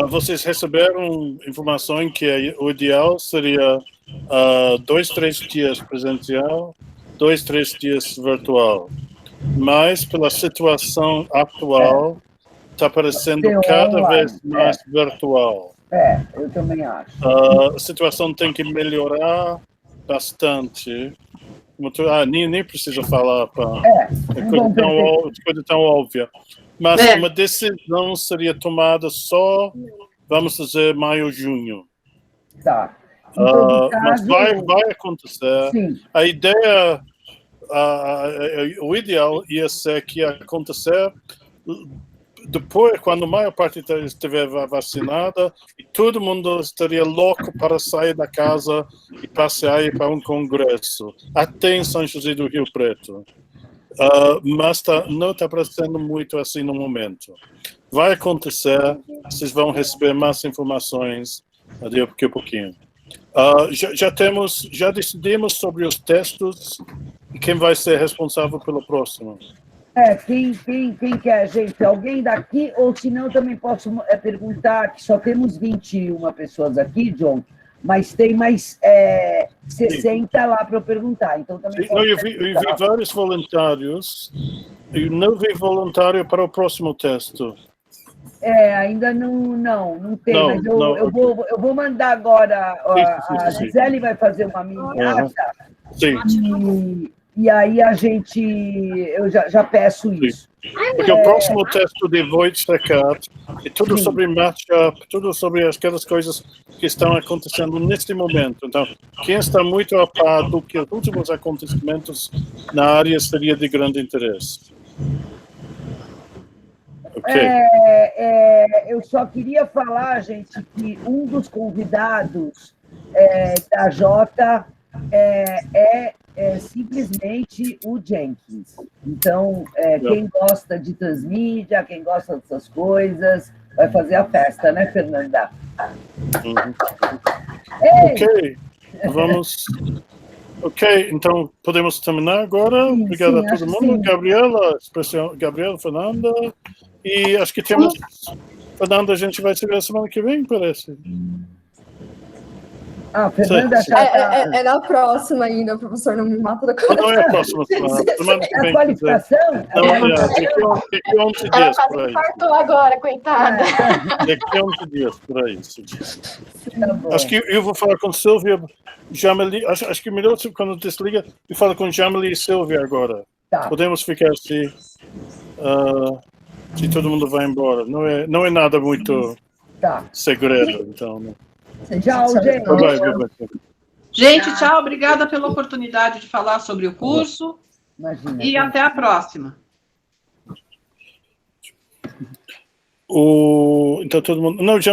Vocês receberam informação que o ideal seria 2, 3 dias presencial, 2, 3 dias virtual. Mas, pela situação atual, está parecendo cada vez mais virtual. Eu também acho. A situação tem que melhorar bastante. Nem precisa falar coisa tão óbvia. Mas uma decisão seria tomada só, vamos dizer, maio, junho. Tá. Mas vai acontecer. Sim. A ideia, o ideal ia ser que ia acontecer depois, quando a maior parte estiver vacinada, e todo mundo estaria louco para sair da casa e passear para um congresso, até em São José do Rio Preto. Mas não está parecendo muito assim no momento. Vai acontecer, vocês vão receber mais informações daqui a pouquinho. Já decidimos sobre os textos e quem vai ser responsável pelo próximo. Quem quer, gente? Alguém daqui? Ou se não, também posso perguntar, que só temos 21 pessoas aqui, John, mas tem mais 60 lá para eu perguntar. Então, também eu vi vários voluntários, e não vi voluntário para o próximo texto. Ainda não tem, mas eu vou mandar agora, a Gisele vai fazer uma mini ata, e aí eu já peço isso. Porque o próximo texto de Wojciech é tudo sobre matchup, tudo sobre aquelas coisas que estão acontecendo neste momento. Então, quem está muito a par do que os últimos acontecimentos na área seria de grande interesse. Okay. Eu só queria falar, gente, que um dos convidados da Jota é simplesmente o Jenkins. Então, quem gosta de transmídia, quem gosta dessas coisas, vai fazer a festa, né, Fernanda? Ok, vamos... Ok, então podemos terminar agora. Obrigado a todo mundo. Gabriela, Fernanda. E acho que temos... Fernanda, a gente vai se ver semana que vem, parece. Fernanda já é na próxima ainda, o professor não me mata da coisa. Não é a próxima semana. A qualificação? Daqui a 11 dias. Ela quase infartou agora, coitada. Daqui a 11 dias, por aí. Acho que eu vou falar com Silvia, Jamali, acho que melhor quando desliga, eu falo com Jamali e Silvia agora. Podemos ficar assim, se todo mundo vai embora. Não é nada muito segredo, então... Né? Tchau, gente. Gente, tchau. Obrigada pela oportunidade de falar sobre o curso. Imagina, e até a próxima. Então, todo mundo... Não, já